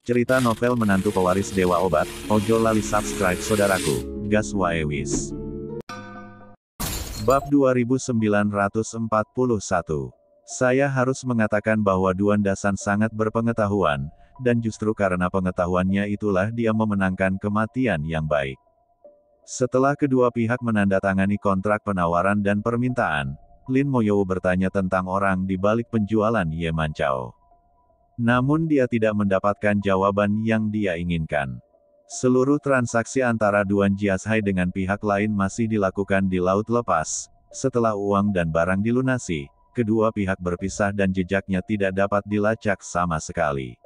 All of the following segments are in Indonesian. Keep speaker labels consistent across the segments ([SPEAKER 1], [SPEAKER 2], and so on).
[SPEAKER 1] Cerita novel menantu pewaris Dewa Obat. Ojo lali subscribe saudaraku, gas wae wis. Bab 2941. Saya harus mengatakan bahwa Duan Dasan sangat berpengetahuan, dan justru karena pengetahuannya itulah dia memenangkan kematian yang baik. Setelah kedua pihak menandatangani kontrak penawaran dan permintaan, Lin Moyo bertanya tentang orang di balik penjualan Ye Mancao. Namun dia tidak mendapatkan jawaban yang dia inginkan. Seluruh transaksi antara Duan Jiashai dengan pihak lain masih dilakukan di laut lepas. Setelah uang dan barang dilunasi, kedua pihak berpisah dan jejaknya tidak dapat dilacak sama sekali.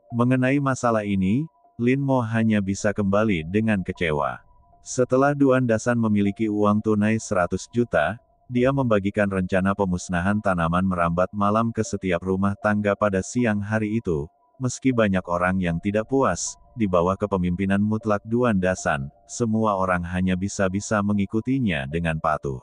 [SPEAKER 1] Mengenai masalah ini, Lin Mo hanya bisa kembali dengan kecewa. Setelah Duan Dasan memiliki uang tunai 100 juta, dia membagikan rencana pemusnahan tanaman merambat malam ke setiap rumah tangga pada siang hari itu. Meski banyak orang yang tidak puas, di bawah kepemimpinan mutlak Duan Dasan, semua orang hanya bisa-bisa mengikutinya dengan patuh.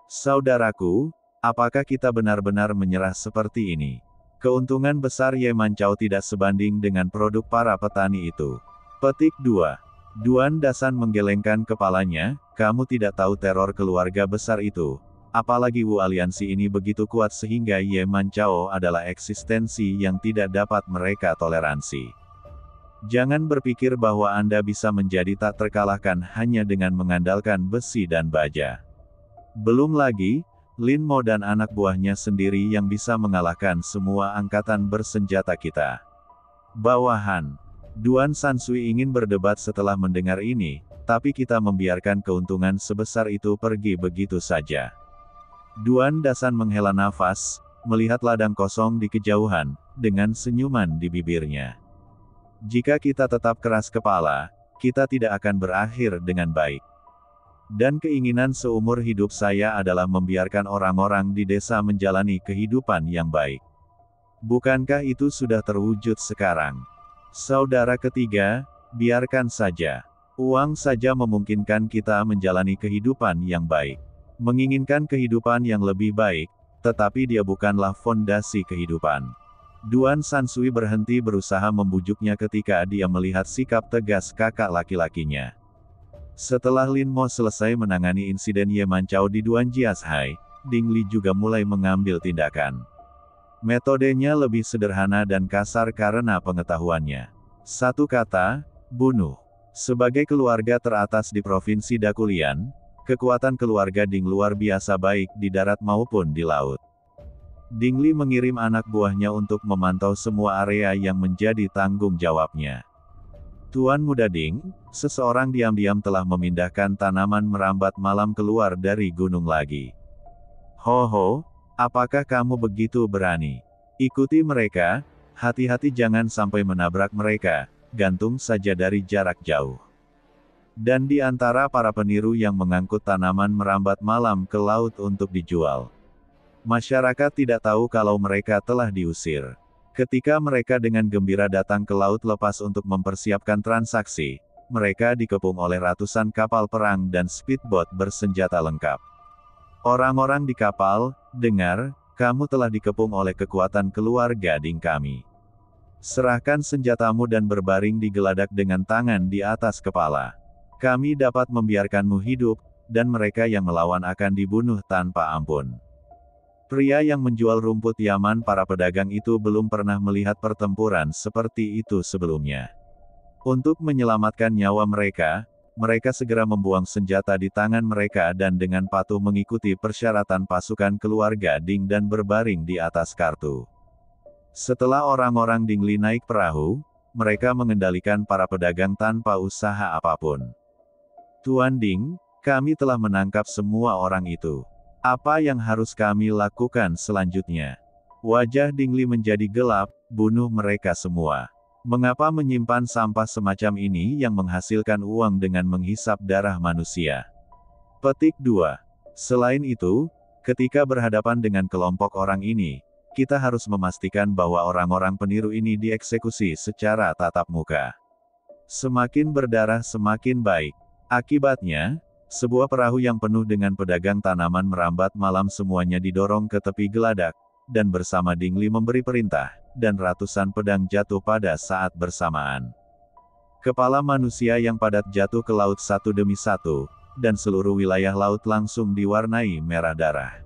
[SPEAKER 1] Saudaraku, apakah kita benar-benar menyerah seperti ini? Keuntungan besar Ye Mancao tidak sebanding dengan produk para petani itu. Petik 2. Duan Dasan menggelengkan kepalanya, kamu tidak tahu teror keluarga besar itu. Apalagi Wu aliansi ini begitu kuat sehingga Ye Mancao adalah eksistensi yang tidak dapat mereka toleransi. Jangan berpikir bahwa Anda bisa menjadi tak terkalahkan hanya dengan mengandalkan besi dan baja. Belum lagi, Lin Mo dan anak buahnya sendiri yang bisa mengalahkan semua angkatan bersenjata kita. Bawahan. Duan Sansui ingin berdebat setelah mendengar ini, tapi kita membiarkan keuntungan sebesar itu pergi begitu saja. Duan Dasan menghela nafas, melihat ladang kosong di kejauhan, dengan senyuman di bibirnya. Jika kita tetap keras kepala, kita tidak akan berakhir dengan baik. Dan keinginan seumur hidup saya adalah membiarkan orang-orang di desa menjalani kehidupan yang baik. Bukankah itu sudah terwujud sekarang? Saudara ketiga, biarkan saja. Uang saja memungkinkan kita menjalani kehidupan yang baik. Menginginkan kehidupan yang lebih baik, tetapi dia bukanlah fondasi kehidupan. Duan Sansui berhenti berusaha membujuknya ketika dia melihat sikap tegas kakak laki-lakinya. Setelah Lin Mo selesai menangani insiden Ye Mancao di Duan Jiashai, Ding Li juga mulai mengambil tindakan. Metodenya lebih sederhana dan kasar karena pengetahuannya. Satu kata, bunuh. Sebagai keluarga teratas di Provinsi Dakulian, kekuatan keluarga Ding luar biasa baik di darat maupun di laut. Ding Li mengirim anak buahnya untuk memantau semua area yang menjadi tanggung jawabnya. Tuan Muda Ding, seseorang diam-diam telah memindahkan tanaman merambat malam keluar dari gunung lagi. Ho ho, apakah kamu begitu berani? Ikuti mereka, hati-hati jangan sampai menabrak mereka, gantung saja dari jarak jauh. Dan di antara para peniru yang mengangkut tanaman merambat malam ke laut untuk dijual. Masyarakat tidak tahu kalau mereka telah diusir. Ketika mereka dengan gembira datang ke laut lepas untuk mempersiapkan transaksi, mereka dikepung oleh ratusan kapal perang dan speedboat bersenjata lengkap. Orang-orang di kapal, dengar, kamu telah dikepung oleh kekuatan keluarga Ding kami. Serahkan senjatamu dan berbaring di geladak dengan tangan di atas kepala. Kami dapat membiarkanmu hidup, dan mereka yang melawan akan dibunuh tanpa ampun. Pria yang menjual rumput Yaman para pedagang itu belum pernah melihat pertempuran seperti itu sebelumnya. Untuk menyelamatkan nyawa mereka, mereka segera membuang senjata di tangan mereka dan dengan patuh mengikuti persyaratan pasukan keluarga Ding dan berbaring di atas kartu. Setelah orang-orang Ding Li naik perahu, mereka mengendalikan para pedagang tanpa usaha apapun. Tuan Ding, kami telah menangkap semua orang itu. Apa yang harus kami lakukan selanjutnya? Wajah Ding Li menjadi gelap, bunuh mereka semua. Mengapa menyimpan sampah semacam ini yang menghasilkan uang dengan menghisap darah manusia? Petik 2. Selain itu, ketika berhadapan dengan kelompok orang ini, kita harus memastikan bahwa orang-orang peniru ini dieksekusi secara tatap muka. Semakin berdarah semakin baik. Akibatnya, sebuah perahu yang penuh dengan pedagang tanaman merambat malam semuanya didorong ke tepi geladak, dan bersama Ding Li memberi perintah, dan ratusan pedang jatuh pada saat bersamaan. Kepala manusia yang padat jatuh ke laut satu demi satu, dan seluruh wilayah laut langsung diwarnai merah darah.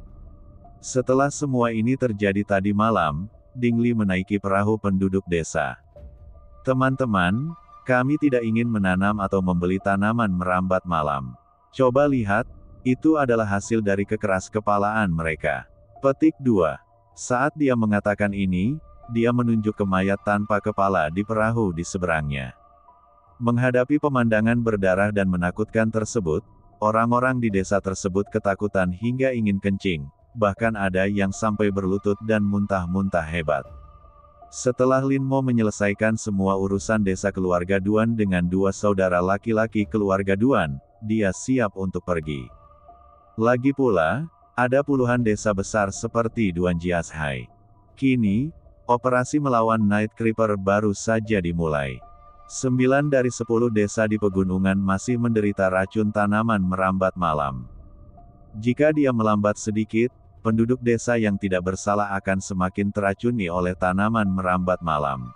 [SPEAKER 1] Setelah semua ini terjadi tadi malam, Ding Li menaiki perahu penduduk desa. Teman-teman, kami tidak ingin menanam atau membeli tanaman merambat malam. Coba lihat, itu adalah hasil dari kekeras-kepalaan mereka. Petik 2. Saat dia mengatakan ini, dia menunjuk ke mayat tanpa kepala di perahu di seberangnya. Menghadapi pemandangan berdarah dan menakutkan tersebut, orang-orang di desa tersebut ketakutan hingga ingin kencing, bahkan ada yang sampai berlutut dan muntah-muntah hebat. Setelah Lin Mo menyelesaikan semua urusan desa keluarga Duan dengan dua saudara laki-laki keluarga Duan, dia siap untuk pergi. Lagi pula, ada puluhan desa besar seperti Duan Jiashai. Kini, operasi melawan Night Creeper baru saja dimulai. 9 dari 10 desa di pegunungan masih menderita racun tanaman merambat malam. Jika dia melambat sedikit, penduduk desa yang tidak bersalah akan semakin teracuni oleh tanaman merambat malam.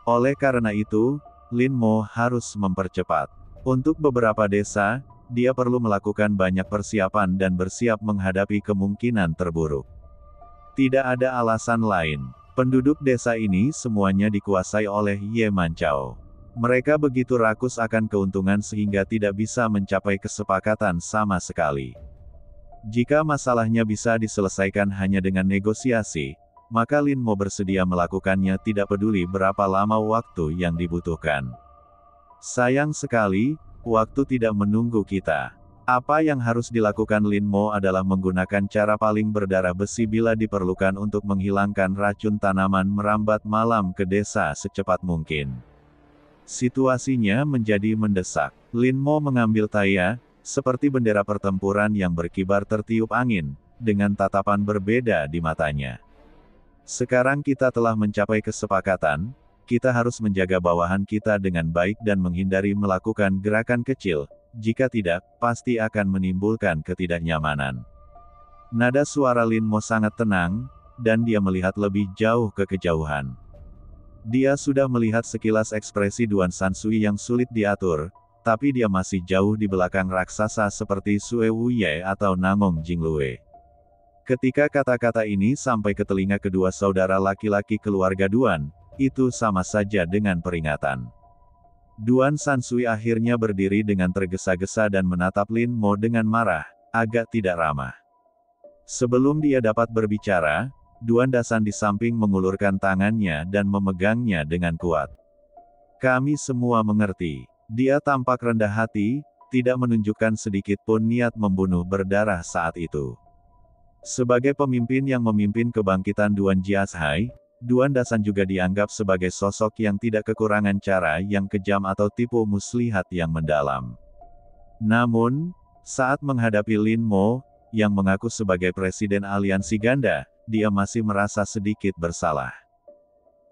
[SPEAKER 1] Oleh karena itu, Lin Mo harus mempercepat. Untuk beberapa desa, dia perlu melakukan banyak persiapan dan bersiap menghadapi kemungkinan terburuk. Tidak ada alasan lain. Penduduk desa ini semuanya dikuasai oleh Ye Manchao. Mereka begitu rakus akan keuntungan sehingga tidak bisa mencapai kesepakatan sama sekali. Jika masalahnya bisa diselesaikan hanya dengan negosiasi, maka Lin Mo bersedia melakukannya tidak peduli berapa lama waktu yang dibutuhkan. Sayang sekali, waktu tidak menunggu kita. Apa yang harus dilakukan Lin Mo adalah menggunakan cara paling berdarah besi bila diperlukan untuk menghilangkan racun tanaman merambat malam ke desa secepat mungkin. Situasinya menjadi mendesak. Lin Mo mengambil Taya, seperti bendera pertempuran yang berkibar tertiup angin, dengan tatapan berbeda di matanya. Sekarang kita telah mencapai kesepakatan, kita harus menjaga bawahan kita dengan baik dan menghindari melakukan gerakan kecil, jika tidak, pasti akan menimbulkan ketidaknyamanan. Nada suara Lin Mo sangat tenang, dan dia melihat lebih jauh ke kejauhan. Dia sudah melihat sekilas ekspresi Duan Sansui yang sulit diatur, tapi dia masih jauh di belakang raksasa seperti Sue Wuye atau Nangong Jinglue. Ketika kata-kata ini sampai ke telinga kedua saudara laki-laki keluarga Duan, itu sama saja dengan peringatan. Duan Sansui akhirnya berdiri dengan tergesa-gesa dan menatap Lin Mo dengan marah, agak tidak ramah. Sebelum dia dapat berbicara, Duan Dasan di samping mengulurkan tangannya dan memegangnya dengan kuat. Kami semua mengerti. Dia tampak rendah hati, tidak menunjukkan sedikit pun niat membunuh berdarah saat itu. Sebagai pemimpin yang memimpin kebangkitan Duan Jiashai, Duan Dasan juga dianggap sebagai sosok yang tidak kekurangan cara yang kejam atau tipu muslihat yang mendalam. Namun, saat menghadapi Lin Mo, yang mengaku sebagai presiden aliansi ganda, dia masih merasa sedikit bersalah.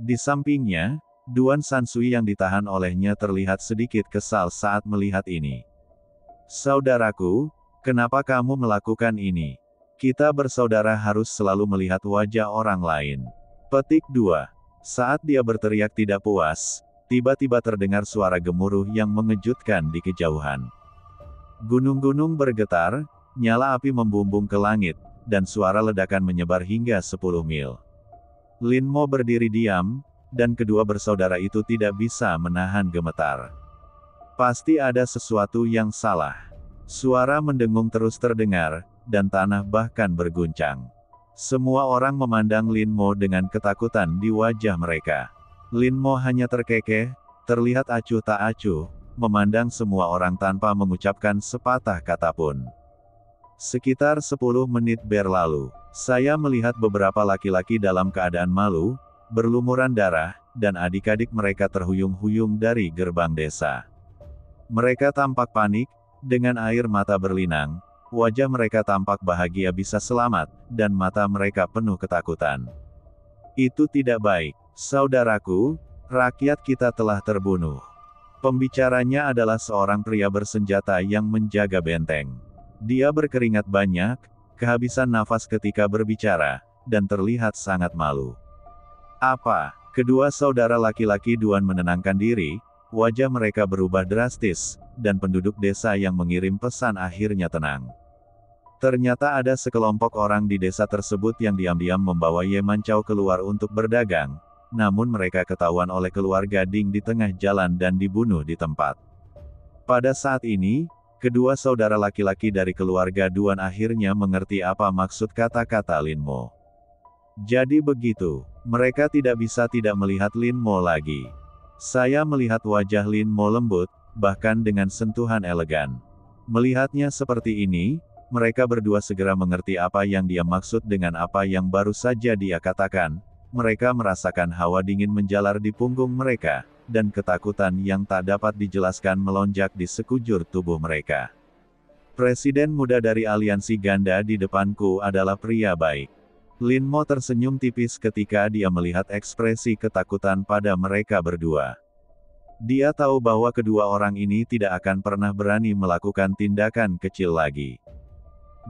[SPEAKER 1] Di sampingnya, Duan Sansui yang ditahan olehnya terlihat sedikit kesal saat melihat ini. Saudaraku, kenapa kamu melakukan ini? Kita bersaudara harus selalu melihat wajah orang lain. Petik 2. Saat dia berteriak tidak puas, tiba-tiba terdengar suara gemuruh yang mengejutkan di kejauhan. Gunung-gunung bergetar, nyala api membumbung ke langit, dan suara ledakan menyebar hingga 10 mil. Lin Mo berdiri diam, dan kedua bersaudara itu tidak bisa menahan gemetar. Pasti ada sesuatu yang salah. Suara mendengung terus terdengar, dan tanah bahkan berguncang. Semua orang memandang Lin Mo dengan ketakutan di wajah mereka. Lin Mo hanya terkekeh, terlihat acuh tak acuh, memandang semua orang tanpa mengucapkan sepatah kata pun. Sekitar 10 menit berlalu, saya melihat beberapa laki-laki dalam keadaan malu, berlumuran darah, dan adik-adik mereka terhuyung-huyung dari gerbang desa. Mereka tampak panik, dengan air mata berlinang, wajah mereka tampak bahagia bisa selamat, dan mata mereka penuh ketakutan. Itu tidak baik, saudaraku, rakyat kita telah terbunuh. Pembicaranya adalah seorang pria bersenjata yang menjaga benteng. Dia berkeringat banyak, kehabisan nafas ketika berbicara, dan terlihat sangat malu. Apa? Kedua saudara laki-laki Duan menenangkan diri, wajah mereka berubah drastis, dan penduduk desa yang mengirim pesan akhirnya tenang. Ternyata ada sekelompok orang di desa tersebut yang diam-diam membawa Ye Mancau keluar untuk berdagang, namun mereka ketahuan oleh keluarga Ding di tengah jalan dan dibunuh di tempat. Pada saat ini, kedua saudara laki-laki dari keluarga Duan akhirnya mengerti apa maksud kata-kata Lin Mo. Jadi begitu, mereka tidak bisa tidak melihat Lin Mo lagi. Saya melihat wajah Lin Mo lembut, bahkan dengan sentuhan elegan. Melihatnya seperti ini, mereka berdua segera mengerti apa yang dia maksud dengan apa yang baru saja dia katakan. Mereka merasakan hawa dingin menjalar di punggung mereka, dan ketakutan yang tak dapat dijelaskan melonjak di sekujur tubuh mereka. Presiden muda dari aliansi ganda di depanku adalah pria baik. Lin Mo tersenyum tipis ketika dia melihat ekspresi ketakutan pada mereka berdua. Dia tahu bahwa kedua orang ini tidak akan pernah berani melakukan tindakan kecil lagi.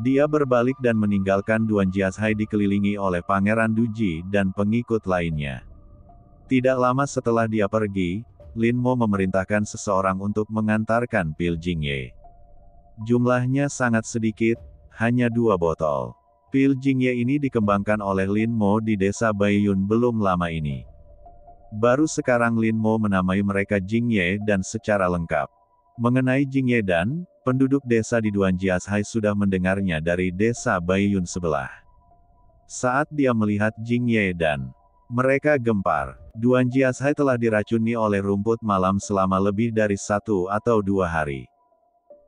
[SPEAKER 1] Dia berbalik dan meninggalkan Duan Jiashai dikelilingi oleh Pangeran Duji dan pengikut lainnya. Tidak lama setelah dia pergi, Lin Mo memerintahkan seseorang untuk mengantarkan pil Jingye. Jumlahnya sangat sedikit, hanya 2 botol. Pil Jingye ini dikembangkan oleh Lin Mo di desa Baiyun belum lama ini. Baru sekarang Lin Mo menamai mereka Jingye dan secara lengkap. Mengenai Jingye dan, penduduk desa di Duan Jiashai sudah mendengarnya dari desa Baiyun sebelah. Saat dia melihat Jingye dan, mereka gempar. Duan Jiashai telah diracuni oleh rumput malam selama lebih dari 1 atau 2 hari.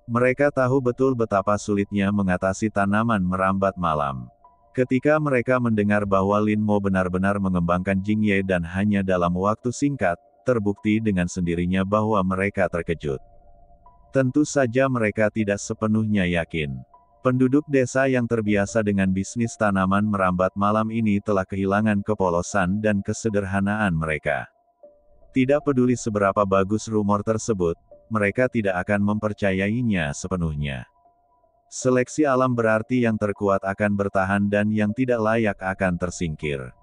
[SPEAKER 1] Mereka tahu betul betapa sulitnya mengatasi tanaman merambat malam. Ketika mereka mendengar bahwa Lin Mo benar-benar mengembangkan Jingye dan hanya dalam waktu singkat, terbukti dengan sendirinya bahwa mereka terkejut. Tentu saja mereka tidak sepenuhnya yakin. Penduduk desa yang terbiasa dengan bisnis tanaman merambat malam ini telah kehilangan kepolosan dan kesederhanaan mereka. Tidak peduli seberapa bagus rumor tersebut, mereka tidak akan mempercayainya sepenuhnya. Seleksi alam berarti yang terkuat akan bertahan dan yang tidak layak akan tersingkir.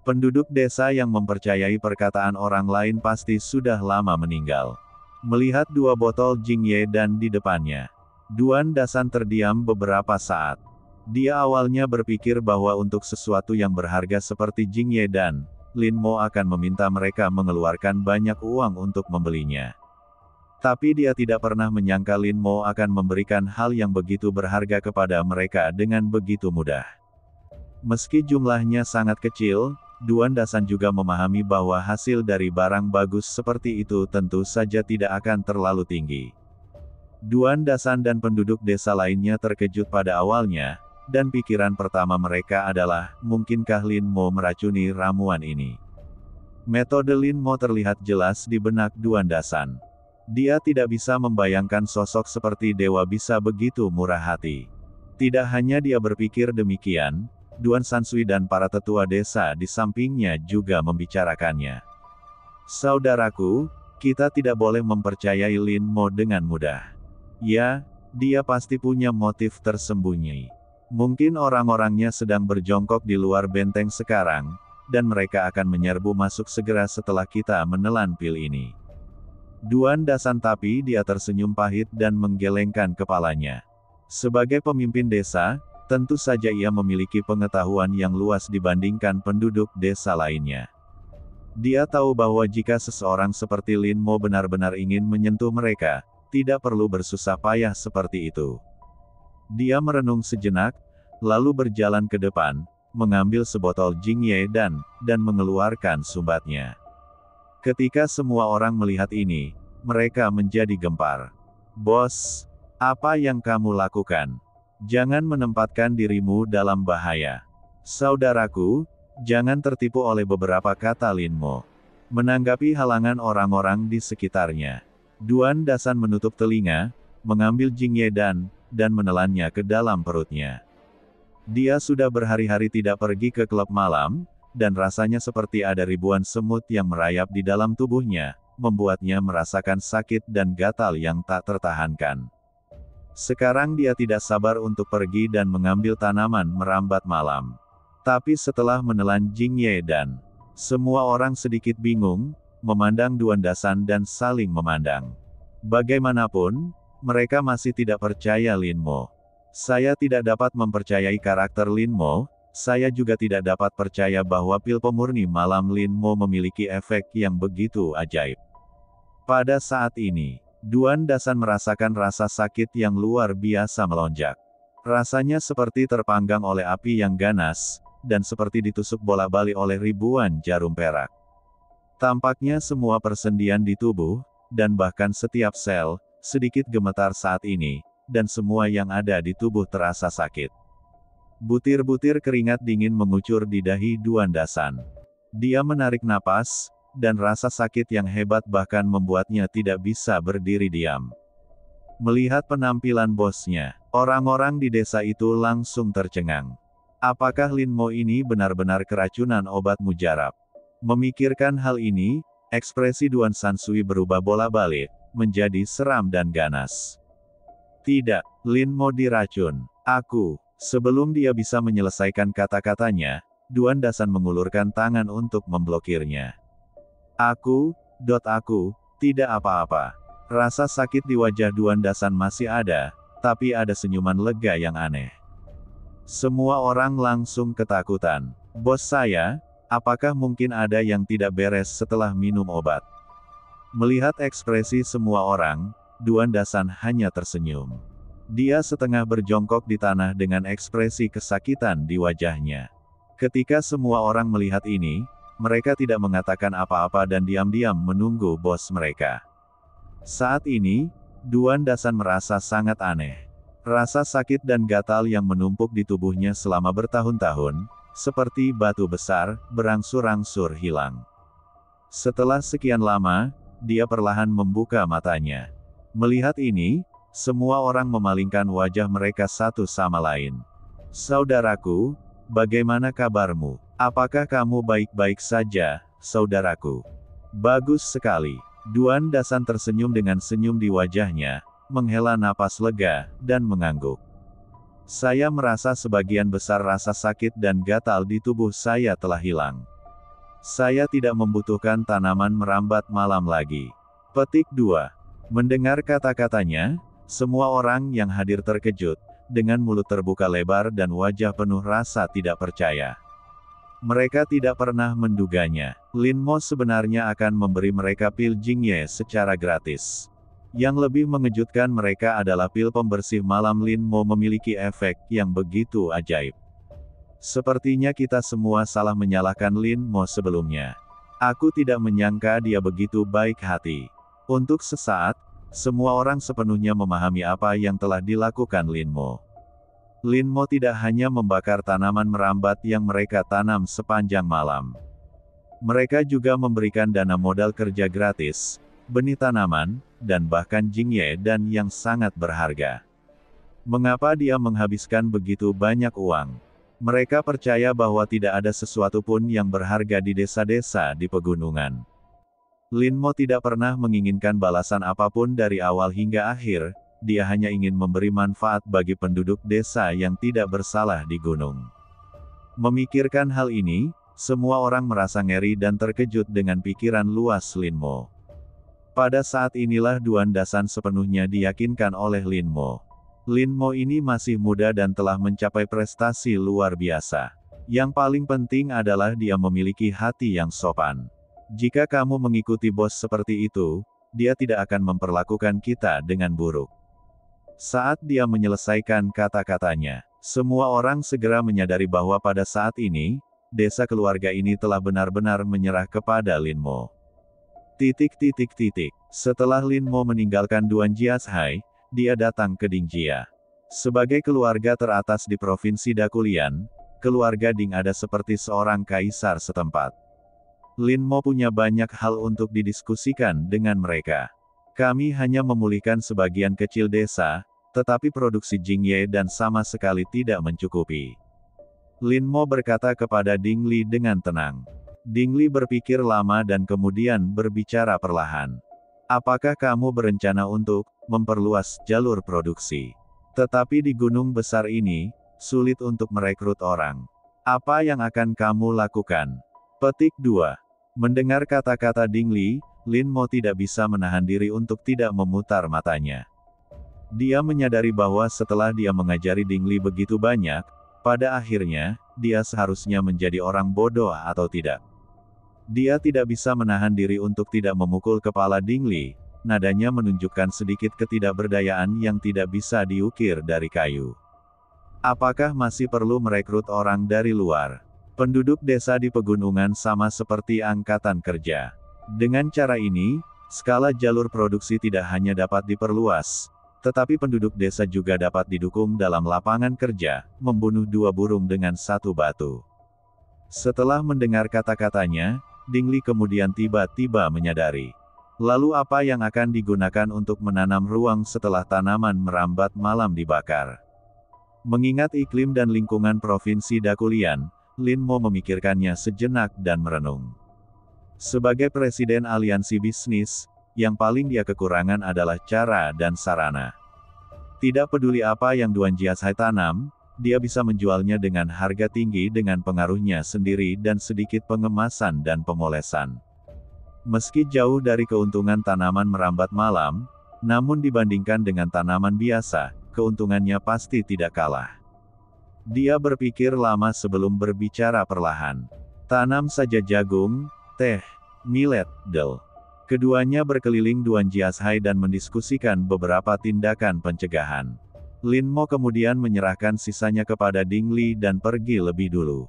[SPEAKER 1] Penduduk desa yang mempercayai perkataan orang lain pasti sudah lama meninggal. Melihat 2 botol Jingye dan di depannya, Duan Dasan terdiam beberapa saat. Dia awalnya berpikir bahwa untuk sesuatu yang berharga seperti Jingye dan, Lin Mo akan meminta mereka mengeluarkan banyak uang untuk membelinya. Tapi dia tidak pernah menyangka Lin Mo akan memberikan hal yang begitu berharga kepada mereka dengan begitu mudah. Meski jumlahnya sangat kecil, Duan Dasan juga memahami bahwa hasil dari barang bagus seperti itu tentu saja tidak akan terlalu tinggi. Duan Dasan dan penduduk desa lainnya terkejut pada awalnya, dan pikiran pertama mereka adalah, mungkinkah Lin Mo meracuni ramuan ini? Metode Lin Mo terlihat jelas di benak Duan Dasan. Dia tidak bisa membayangkan sosok seperti dewa bisa begitu murah hati. Tidak hanya dia berpikir demikian, Duan Sansui dan para tetua desa di sampingnya juga membicarakannya. Saudaraku, kita tidak boleh mempercayai Lin Mo dengan mudah. Ya, dia pasti punya motif tersembunyi. Mungkin orang-orangnya sedang berjongkok di luar benteng sekarang, dan mereka akan menyerbu masuk segera setelah kita menelan pil ini. Duan Dasan tapi dia tersenyum pahit dan menggelengkan kepalanya. Sebagai pemimpin desa, tentu saja ia memiliki pengetahuan yang luas dibandingkan penduduk desa lainnya. Dia tahu bahwa jika seseorang seperti Lin Mo benar-benar ingin menyentuh mereka, tidak perlu bersusah payah seperti itu. Dia merenung sejenak, lalu berjalan ke depan, mengambil sebotol Jingye dan mengeluarkan sumbatnya. Ketika semua orang melihat ini, mereka menjadi gempar. Bos, apa yang kamu lakukan? Jangan menempatkan dirimu dalam bahaya. Saudaraku, jangan tertipu oleh beberapa kata Lin Mo. Menanggapi halangan orang-orang di sekitarnya, Duan Dasan menutup telinga, mengambil Jingye dan menelannya ke dalam perutnya. Dia sudah berhari-hari tidak pergi ke klub malam, dan rasanya seperti ada ribuan semut yang merayap di dalam tubuhnya, membuatnya merasakan sakit dan gatal yang tak tertahankan. Sekarang dia tidak sabar untuk pergi dan mengambil tanaman merambat malam. Tapi setelah menelan Jingye dan Semua orang sedikit bingung, memandang Duan Dasan dan saling memandang. Bagaimanapun, mereka masih tidak percaya Lin Mo. Saya tidak dapat mempercayai karakter Lin Mo, saya juga tidak dapat percaya bahwa pil pemurni malam Lin Mo memiliki efek yang begitu ajaib. Pada saat ini, Duan Dasan merasakan rasa sakit yang luar biasa melonjak. Rasanya seperti terpanggang oleh api yang ganas, dan seperti ditusuk bolak-balik oleh ribuan jarum perak. Tampaknya semua persendian di tubuh, dan bahkan setiap sel, sedikit gemetar saat ini, dan semua yang ada di tubuh terasa sakit. Butir-butir keringat dingin mengucur di dahi Duan Dasan. Dia menarik napas, dan rasa sakit yang hebat bahkan membuatnya tidak bisa berdiri diam. Melihat penampilan bosnya, orang-orang di desa itu langsung tercengang. Apakah Lin Mo ini benar-benar keracunan obat mujarab? Memikirkan hal ini, ekspresi Duan Sansui berubah bolak-balik, menjadi seram dan ganas. Tidak, Lin Mo diracun. Aku. Sebelum dia bisa menyelesaikan kata-katanya, Duan Dasan mengulurkan tangan untuk memblokirnya. Aku, tidak apa-apa. Rasa sakit di wajah Duan Dasan masih ada, tapi ada senyuman lega yang aneh. Semua orang langsung ketakutan. Bos saya, apakah mungkin ada yang tidak beres setelah minum obat? Melihat ekspresi semua orang, Duan Dasan hanya tersenyum. Dia setengah berjongkok di tanah dengan ekspresi kesakitan di wajahnya. Ketika semua orang melihat ini, mereka tidak mengatakan apa-apa dan diam-diam menunggu bos mereka. Saat ini, Duan Dasan merasa sangat aneh. Rasa sakit dan gatal yang menumpuk di tubuhnya selama bertahun-tahun, seperti batu besar, berangsur-angsur hilang. Setelah sekian lama, dia perlahan membuka matanya. Melihat ini, semua orang memalingkan wajah mereka satu sama lain. Saudaraku, bagaimana kabarmu? Apakah kamu baik-baik saja, saudaraku? Bagus sekali. Duan Dasan tersenyum dengan senyum di wajahnya, menghela napas lega, dan mengangguk. Saya merasa sebagian besar rasa sakit dan gatal di tubuh saya telah hilang. Saya tidak membutuhkan tanaman merambat malam lagi. Petik 2. Mendengar kata-katanya, semua orang yang hadir terkejut, dengan mulut terbuka lebar dan wajah penuh rasa tidak percaya. Mereka tidak pernah menduganya, Lin Mo sebenarnya akan memberi mereka pil Jingye secara gratis. Yang lebih mengejutkan mereka adalah pil pembersih malam Lin Mo memiliki efek yang begitu ajaib. Sepertinya kita semua salah menyalahkan Lin Mo sebelumnya. Aku tidak menyangka dia begitu baik hati. Untuk sesaat, semua orang sepenuhnya memahami apa yang telah dilakukan Lin Mo. Lin Mo tidak hanya membakar tanaman merambat yang mereka tanam sepanjang malam. Mereka juga memberikan dana modal kerja gratis, benih tanaman, dan bahkan Jingye dan yang sangat berharga. Mengapa dia menghabiskan begitu banyak uang? Mereka percaya bahwa tidak ada sesuatu pun yang berharga di desa-desa di pegunungan. Lin Mo tidak pernah menginginkan balasan apapun dari awal hingga akhir, dia hanya ingin memberi manfaat bagi penduduk desa yang tidak bersalah di gunung. Memikirkan hal ini, semua orang merasa ngeri dan terkejut dengan pikiran luas Lin Mo. Pada saat inilah Duan Dasan sepenuhnya diyakinkan oleh Lin Mo. Lin Mo ini masih muda dan telah mencapai prestasi luar biasa. Yang paling penting adalah dia memiliki hati yang sopan. Jika kamu mengikuti bos seperti itu, dia tidak akan memperlakukan kita dengan buruk. Saat dia menyelesaikan kata-katanya, semua orang segera menyadari bahwa pada saat ini, desa keluarga ini telah benar-benar menyerah kepada Lin Mo. Setelah Lin Mo meninggalkan Duan Jiashai, dia datang ke Dingjia. Sebagai keluarga teratas di provinsi Dakulian, keluarga Ding ada seperti seorang kaisar setempat. Lin Mo punya banyak hal untuk didiskusikan dengan mereka. Kami hanya memulihkan sebagian kecil desa, tetapi produksi Jingye dan sama sekali tidak mencukupi. Lin Mo berkata kepada Ding Li dengan tenang. Ding Li berpikir lama dan kemudian berbicara perlahan. Apakah kamu berencana untuk memperluas jalur produksi? Tetapi di gunung besar ini, sulit untuk merekrut orang. Apa yang akan kamu lakukan? Petik 2. Mendengar kata-kata Ding Li, Lin Mo tidak bisa menahan diri untuk tidak memutar matanya. Dia menyadari bahwa setelah dia mengajari Ding Li begitu banyak, pada akhirnya, dia seharusnya menjadi orang bodoh atau tidak. Dia tidak bisa menahan diri untuk tidak memukul kepala Ding Li, nadanya menunjukkan sedikit ketidakberdayaan yang tidak bisa diukir dari kayu. Apakah masih perlu merekrut orang dari luar? Penduduk desa di pegunungan sama seperti angkatan kerja. Dengan cara ini, skala jalur produksi tidak hanya dapat diperluas, tetapi penduduk desa juga dapat didukung dalam lapangan kerja, membunuh 2 burung dengan 1 batu. Setelah mendengar kata-katanya, Ding Li kemudian tiba-tiba menyadari. Lalu apa yang akan digunakan untuk menanam ruang setelah tanaman merambat malam dibakar? Mengingat iklim dan lingkungan Provinsi Dakulian, Lin Mo memikirkannya sejenak dan merenung. Sebagai presiden aliansi bisnis, yang paling dia kekurangan adalah cara dan sarana. Tidak peduli apa yang Duan Jiashai tanam, dia bisa menjualnya dengan harga tinggi dengan pengaruhnya sendiri dan sedikit pengemasan dan pemolesan. Meski jauh dari keuntungan tanaman merambat malam, namun dibandingkan dengan tanaman biasa, keuntungannya pasti tidak kalah. Dia berpikir lama sebelum berbicara perlahan. Tanam saja jagung, teh, millet, del. Keduanya berkeliling Duan Jiashai dan mendiskusikan beberapa tindakan pencegahan. Lin Mo kemudian menyerahkan sisanya kepada Ding Li dan pergi lebih dulu.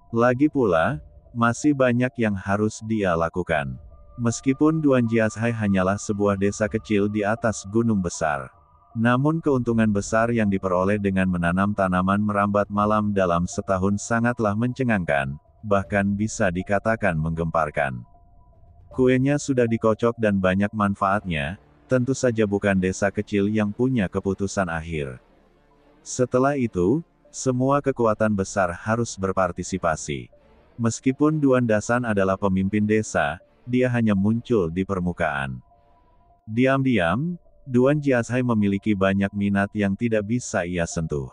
[SPEAKER 1] Lagi pula, masih banyak yang harus dia lakukan. Meskipun Duan Jiashai hanyalah sebuah desa kecil di atas gunung besar. Namun keuntungan besar yang diperoleh dengan menanam tanaman merambat malam dalam setahun sangatlah mencengangkan, bahkan bisa dikatakan menggemparkan. Kuenya sudah dikocok dan banyak manfaatnya, tentu saja bukan desa kecil yang punya keputusan akhir. Setelah itu, semua kekuatan besar harus berpartisipasi. Meskipun Duan Dasan adalah pemimpin desa, dia hanya muncul di permukaan. Diam-diam, Duan Jiashai memiliki banyak minat yang tidak bisa ia sentuh.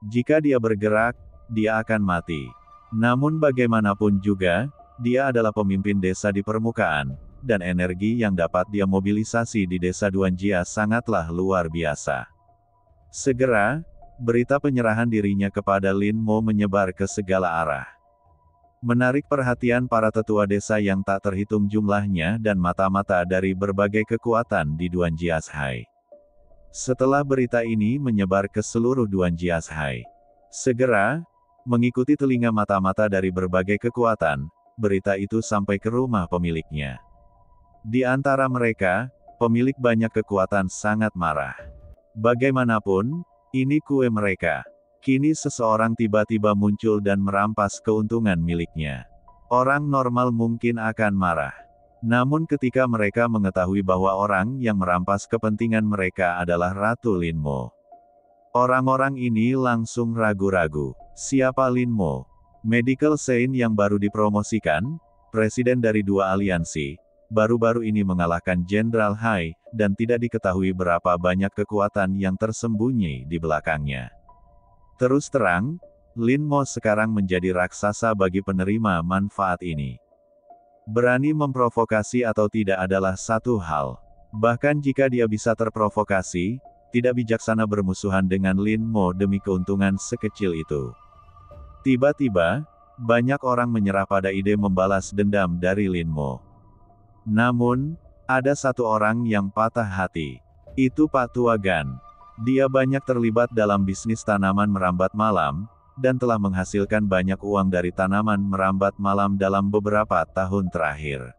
[SPEAKER 1] Jika dia bergerak, dia akan mati. Namun bagaimanapun juga, dia adalah pemimpin desa di permukaan, dan energi yang dapat dia mobilisasi di desa Duan Jia sangatlah luar biasa. Segera, berita penyerahan dirinya kepada Lin Mo menyebar ke segala arah. Menarik perhatian para tetua desa yang tak terhitung jumlahnya dan mata-mata dari berbagai kekuatan di Duan Jiashai. Setelah berita ini menyebar ke seluruh Duan Jiashai, segera, mengikuti telinga mata-mata dari berbagai kekuatan, berita itu sampai ke rumah pemiliknya. Di antara mereka, pemilik banyak kekuatan sangat marah. Bagaimanapun, ini kue mereka. Kini seseorang tiba-tiba muncul dan merampas keuntungan miliknya. Orang normal mungkin akan marah. Namun ketika mereka mengetahui bahwa orang yang merampas kepentingan mereka adalah Ratu Lin Mo, orang-orang ini langsung ragu-ragu. Siapa Lin Mo? Medical Saint yang baru dipromosikan, presiden dari 2 aliansi, baru-baru ini mengalahkan Jenderal Hai, dan tidak diketahui berapa banyak kekuatan yang tersembunyi di belakangnya. Terus terang, Lin Mo sekarang menjadi raksasa bagi penerima manfaat ini. Berani memprovokasi atau tidak adalah satu hal. Bahkan jika dia bisa terprovokasi, tidak bijaksana bermusuhan dengan Lin Mo demi keuntungan sekecil itu. Tiba-tiba, banyak orang menyerah pada ide membalas dendam dari Lin Mo. Namun, ada satu orang yang patah hati. Itu Pak Tua Gan. Dia banyak terlibat dalam bisnis tanaman merambat malam, dan telah menghasilkan banyak uang dari tanaman merambat malam dalam beberapa tahun terakhir.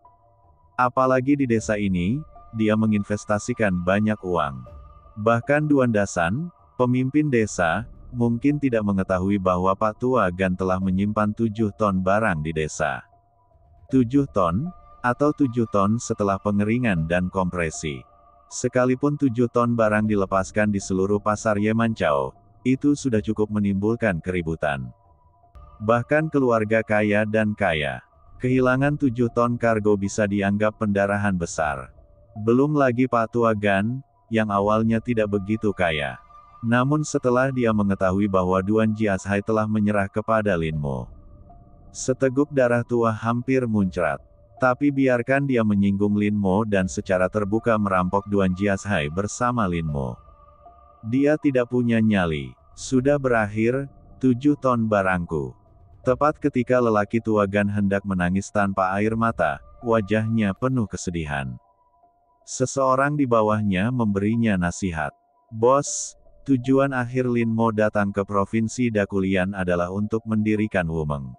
[SPEAKER 1] Apalagi di desa ini, dia menginvestasikan banyak uang. Bahkan Duan Dasan, pemimpin desa, mungkin tidak mengetahui bahwa Pak Tua Gan telah menyimpan 7 ton barang di desa. 7 ton? Atau 7 ton setelah pengeringan dan kompresi. Sekalipun 7 ton barang dilepaskan di seluruh pasar Yemancao, itu sudah cukup menimbulkan keributan. Bahkan keluarga kaya dan kaya, kehilangan 7 ton kargo bisa dianggap pendarahan besar. Belum lagi Pak Tua Gan, yang awalnya tidak begitu kaya. Namun setelah dia mengetahui bahwa Duan Jiashai telah menyerah kepada Lin Mo, Seteguk darah tua hampir muncrat. Tapi biarkan dia menyinggung Lin Mo dan secara terbuka merampok Duan Jiashai bersama Lin Mo. Dia tidak punya nyali. Sudah berakhir, 7 ton barangku. Tepat ketika lelaki tua Gan hendak menangis tanpa air mata, wajahnya penuh kesedihan. Seseorang di bawahnya memberinya nasihat. Bos, tujuan akhir Lin Mo datang ke Provinsi Dakulian adalah untuk mendirikan Wumeng.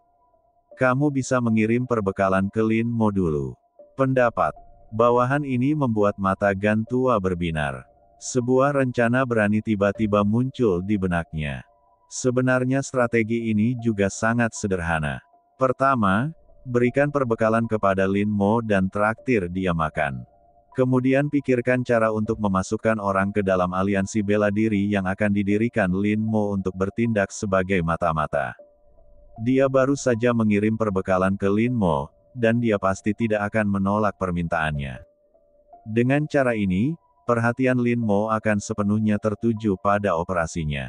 [SPEAKER 1] Kamu bisa mengirim perbekalan ke Lin Mo dulu. Pendapat bawahan ini membuat mata Gan tua berbinar. Sebuah rencana berani tiba-tiba muncul di benaknya. Sebenarnya strategi ini juga sangat sederhana. Pertama, berikan perbekalan kepada Lin Mo dan traktir dia makan. Kemudian pikirkan cara untuk memasukkan orang ke dalam aliansi bela diri yang akan didirikan Lin Mo untuk bertindak sebagai mata-mata. Dia baru saja mengirim perbekalan ke Lin Mo, dan dia pasti tidak akan menolak permintaannya. Dengan cara ini, perhatian Lin Mo akan sepenuhnya tertuju pada operasinya.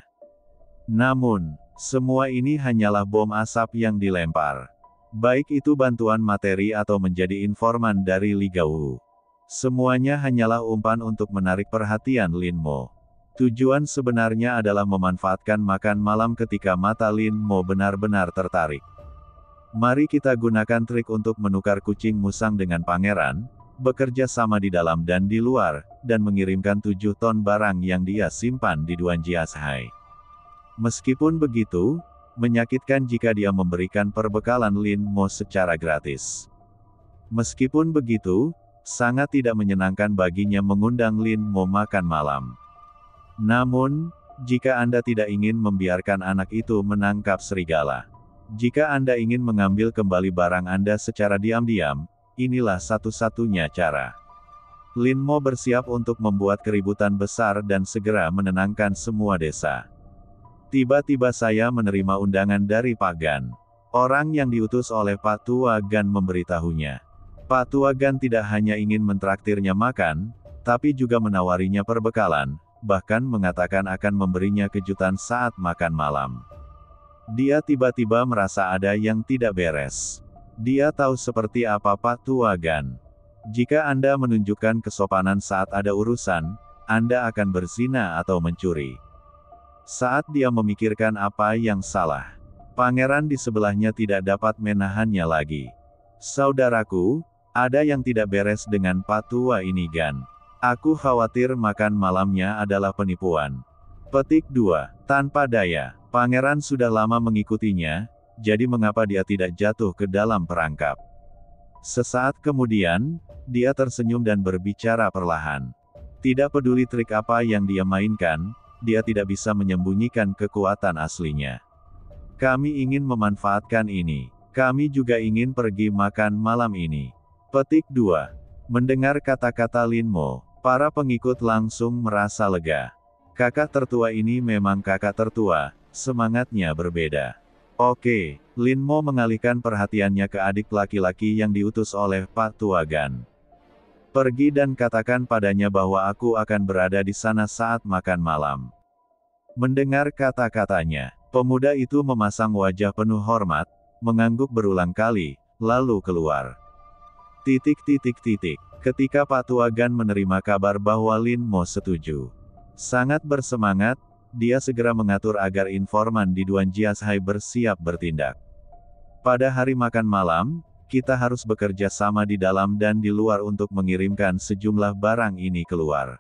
[SPEAKER 1] Namun, semua ini hanyalah bom asap yang dilempar. Baik itu bantuan materi atau menjadi informan dari Li Gao. Semuanya hanyalah umpan untuk menarik perhatian Lin Mo. Tujuan sebenarnya adalah memanfaatkan makan malam ketika mata Lin Mo benar-benar tertarik. Mari kita gunakan trik untuk menukar kucing musang dengan pangeran, bekerja sama di dalam dan di luar, dan mengirimkan 7 ton barang yang dia simpan di Duan Jiashai. Meskipun begitu, menyakitkan jika dia memberikan perbekalan Lin Mo secara gratis. Meskipun begitu, sangat tidak menyenangkan baginya mengundang Lin Mo makan malam. Namun, jika Anda tidak ingin membiarkan anak itu menangkap serigala, jika Anda ingin mengambil kembali barang Anda secara diam-diam, inilah satu-satunya cara. Lin Mo bersiap untuk membuat keributan besar dan segera menenangkan semua desa. Tiba-tiba saya menerima undangan dari Pak Gan. Orang yang diutus oleh Pak Tua Gan memberitahunya. Pak Tua Gan tidak hanya ingin mentraktirnya makan, tapi juga menawarinya perbekalan, bahkan mengatakan akan memberinya kejutan saat makan malam. Dia tiba-tiba merasa ada yang tidak beres. Dia tahu seperti apa Pak Tua Gan. Jika Anda menunjukkan kesopanan saat ada urusan, Anda akan berzina atau mencuri. Saat dia memikirkan apa yang salah, pangeran di sebelahnya tidak dapat menahannya lagi. Saudaraku, ada yang tidak beres dengan Pak Tua ini Gan. Aku khawatir makan malamnya adalah penipuan. Petik 2. Tanpa daya, pangeran sudah lama mengikutinya, jadi mengapa dia tidak jatuh ke dalam perangkap? Sesaat kemudian, dia tersenyum dan berbicara perlahan. Tidak peduli trik apa yang dia mainkan, dia tidak bisa menyembunyikan kekuatan aslinya. Kami ingin memanfaatkan ini. Kami juga ingin pergi makan malam ini. Petik 2. Mendengar kata-kata Lin Mo, para pengikut langsung merasa lega. Kakak tertua ini memang kakak tertua, semangatnya berbeda. Oke, Lin Mo mengalihkan perhatiannya ke adik laki-laki yang diutus oleh Pak Tua Gan. Pergi dan katakan padanya bahwa aku akan berada di sana saat makan malam. Mendengar kata-katanya, pemuda itu memasang wajah penuh hormat, mengangguk berulang kali, lalu keluar. Ketika Pak Tua Gan menerima kabar bahwa Lin Mo setuju, sangat bersemangat, dia segera mengatur agar informan di Duan Jiashai bersiap bertindak. Pada hari makan malam, kita harus bekerja sama di dalam dan di luar untuk mengirimkan sejumlah barang ini keluar.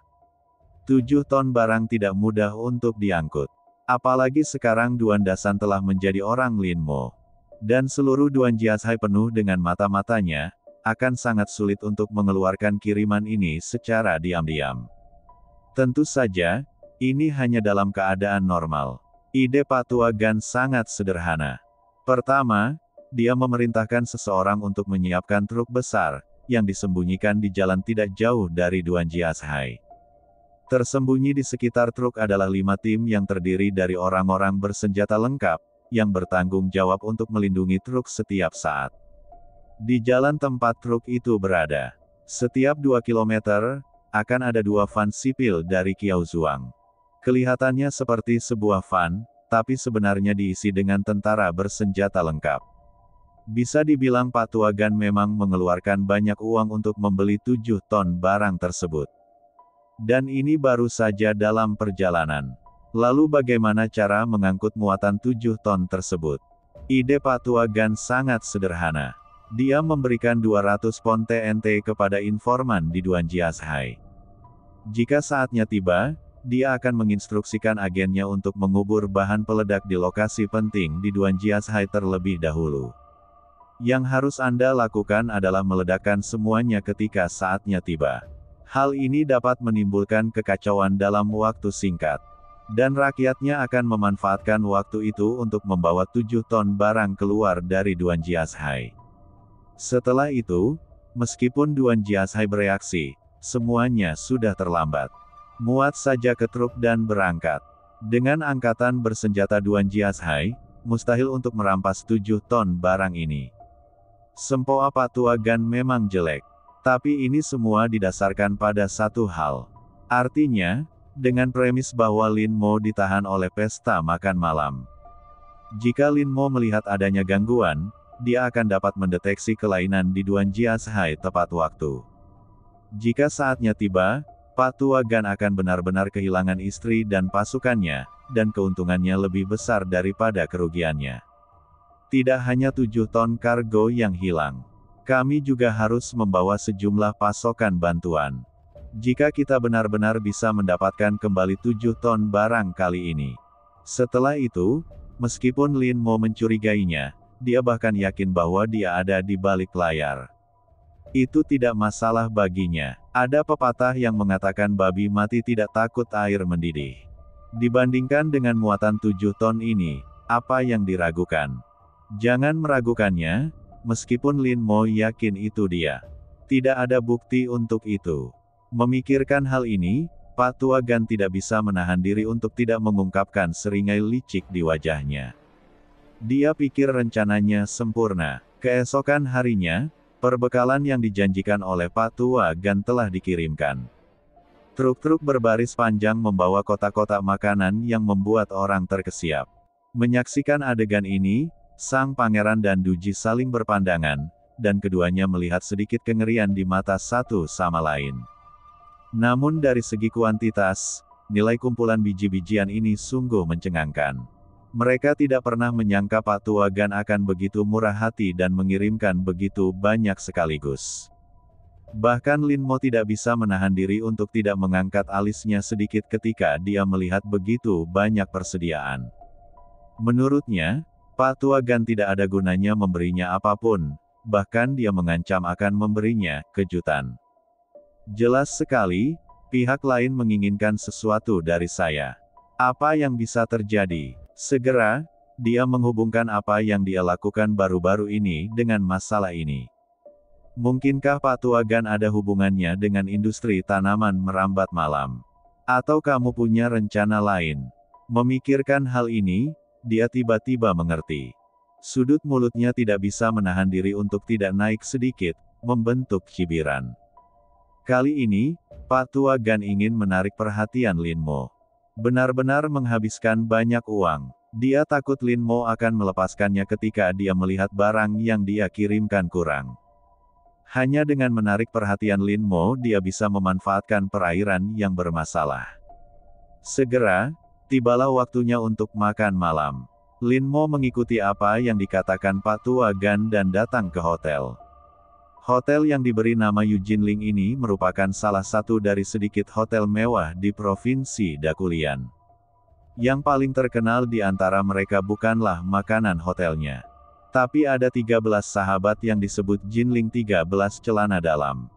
[SPEAKER 1] 7 ton barang tidak mudah untuk diangkut. Apalagi sekarang Duan Dasan telah menjadi orang Lin Mo. Dan seluruh Duan Jiashai penuh dengan mata-matanya, akan sangat sulit untuk mengeluarkan kiriman ini secara diam-diam. Tentu saja, ini hanya dalam keadaan normal. Ide Pak Tua Gan sangat sederhana. Pertama, dia memerintahkan seseorang untuk menyiapkan truk besar, yang disembunyikan di jalan tidak jauh dari Duan Jiashai. Tersembunyi di sekitar truk adalah 5 tim yang terdiri dari orang-orang bersenjata lengkap, yang bertanggung jawab untuk melindungi truk setiap saat. Di jalan tempat truk itu berada, setiap 2 kilometer, akan ada 2 van sipil dari Qiaozuang. Kelihatannya seperti sebuah van, tapi sebenarnya diisi dengan tentara bersenjata lengkap. Bisa dibilang Pak Tuagan memang mengeluarkan banyak uang untuk membeli 7 ton barang tersebut. Dan ini baru saja dalam perjalanan. Lalu bagaimana cara mengangkut muatan 7 ton tersebut? Ide Pak Tuagan sangat sederhana. Dia memberikan 200 pon TNT kepada informan di Duan Jiashai. Jika saatnya tiba, dia akan menginstruksikan agennya untuk mengubur bahan peledak di lokasi penting di Duan Jiashai terlebih dahulu. Yang harus Anda lakukan adalah meledakkan semuanya ketika saatnya tiba. Hal ini dapat menimbulkan kekacauan dalam waktu singkat. Dan rakyatnya akan memanfaatkan waktu itu untuk membawa 7 ton barang keluar dari Duan Jiashai. Setelah itu, meskipun Duan Jiashai bereaksi, semuanya sudah terlambat. Muat saja ke truk dan berangkat. Dengan angkatan bersenjata Duan Jiashai, mustahil untuk merampas 7 ton barang ini. Sempoa Pak Tuagan memang jelek. Tapi ini semua didasarkan pada satu hal. Artinya, dengan premis bahwa Lin Mo ditahan oleh pesta makan malam. Jika Lin Mo melihat adanya gangguan, dia akan dapat mendeteksi kelainan di Duan Jiashai tepat waktu. Jika saatnya tiba, Pak Tuagan akan benar-benar kehilangan istri dan pasukannya, dan keuntungannya lebih besar daripada kerugiannya. Tidak hanya 7 ton kargo yang hilang. Kami juga harus membawa sejumlah pasokan bantuan. Jika kita benar-benar bisa mendapatkan kembali 7 ton barang kali ini. Setelah itu, meskipun Lin Mo mencurigainya, dia bahkan yakin bahwa dia ada di balik layar. Itu tidak masalah baginya. Ada pepatah yang mengatakan babi mati tidak takut air mendidih. Dibandingkan dengan muatan 7 ton ini, apa yang diragukan? Jangan meragukannya. Meskipun Lin Mo yakin itu dia. Tidak ada bukti untuk itu. Memikirkan hal ini, Pak Tuagan tidak bisa menahan diri untuk tidak mengungkapkan seringai licik di wajahnya. Dia pikir rencananya sempurna. Keesokan harinya, perbekalan yang dijanjikan oleh Pak Tuagan telah dikirimkan. Truk-truk berbaris panjang membawa kotak-kotak makanan yang membuat orang terkesiap. Menyaksikan adegan ini, Sang Pangeran dan Duji saling berpandangan, dan keduanya melihat sedikit kengerian di mata satu sama lain. Namun dari segi kuantitas, nilai kumpulan biji-bijian ini sungguh mencengangkan. Mereka tidak pernah menyangka Pak Tuagan akan begitu murah hati dan mengirimkan begitu banyak sekaligus. Bahkan Lin Mo tidak bisa menahan diri untuk tidak mengangkat alisnya sedikit ketika dia melihat begitu banyak persediaan. Menurutnya, Pak Tuagan tidak ada gunanya memberinya apapun, bahkan dia mengancam akan memberinya kejutan. Jelas sekali, pihak lain menginginkan sesuatu dari saya. Apa yang bisa terjadi? Segera, dia menghubungkan apa yang dia lakukan baru-baru ini dengan masalah ini. Mungkinkah Pak Tuagan ada hubungannya dengan industri tanaman merambat malam? Atau kamu punya rencana lain? Memikirkan hal ini, dia tiba-tiba mengerti. Sudut mulutnya tidak bisa menahan diri untuk tidak naik sedikit, membentuk cibiran. Kali ini, Pak Tuagan ingin menarik perhatian Lin Mo. Benar-benar menghabiskan banyak uang. Dia takut Lin Mo akan melepaskannya ketika dia melihat barang yang dia kirimkan kurang. Hanya dengan menarik perhatian Lin Mo dia bisa memanfaatkan perairan yang bermasalah. Segera, tibalah waktunya untuk makan malam. Lin Mo mengikuti apa yang dikatakan Pak Tuagan dan datang ke hotel. Hotel yang diberi nama Yu Jinling ini merupakan salah satu dari sedikit hotel mewah di Provinsi Dakulian. Yang paling terkenal di antara mereka bukanlah makanan hotelnya. Tapi ada 13 sahabat yang disebut Jinling 13 celana dalam.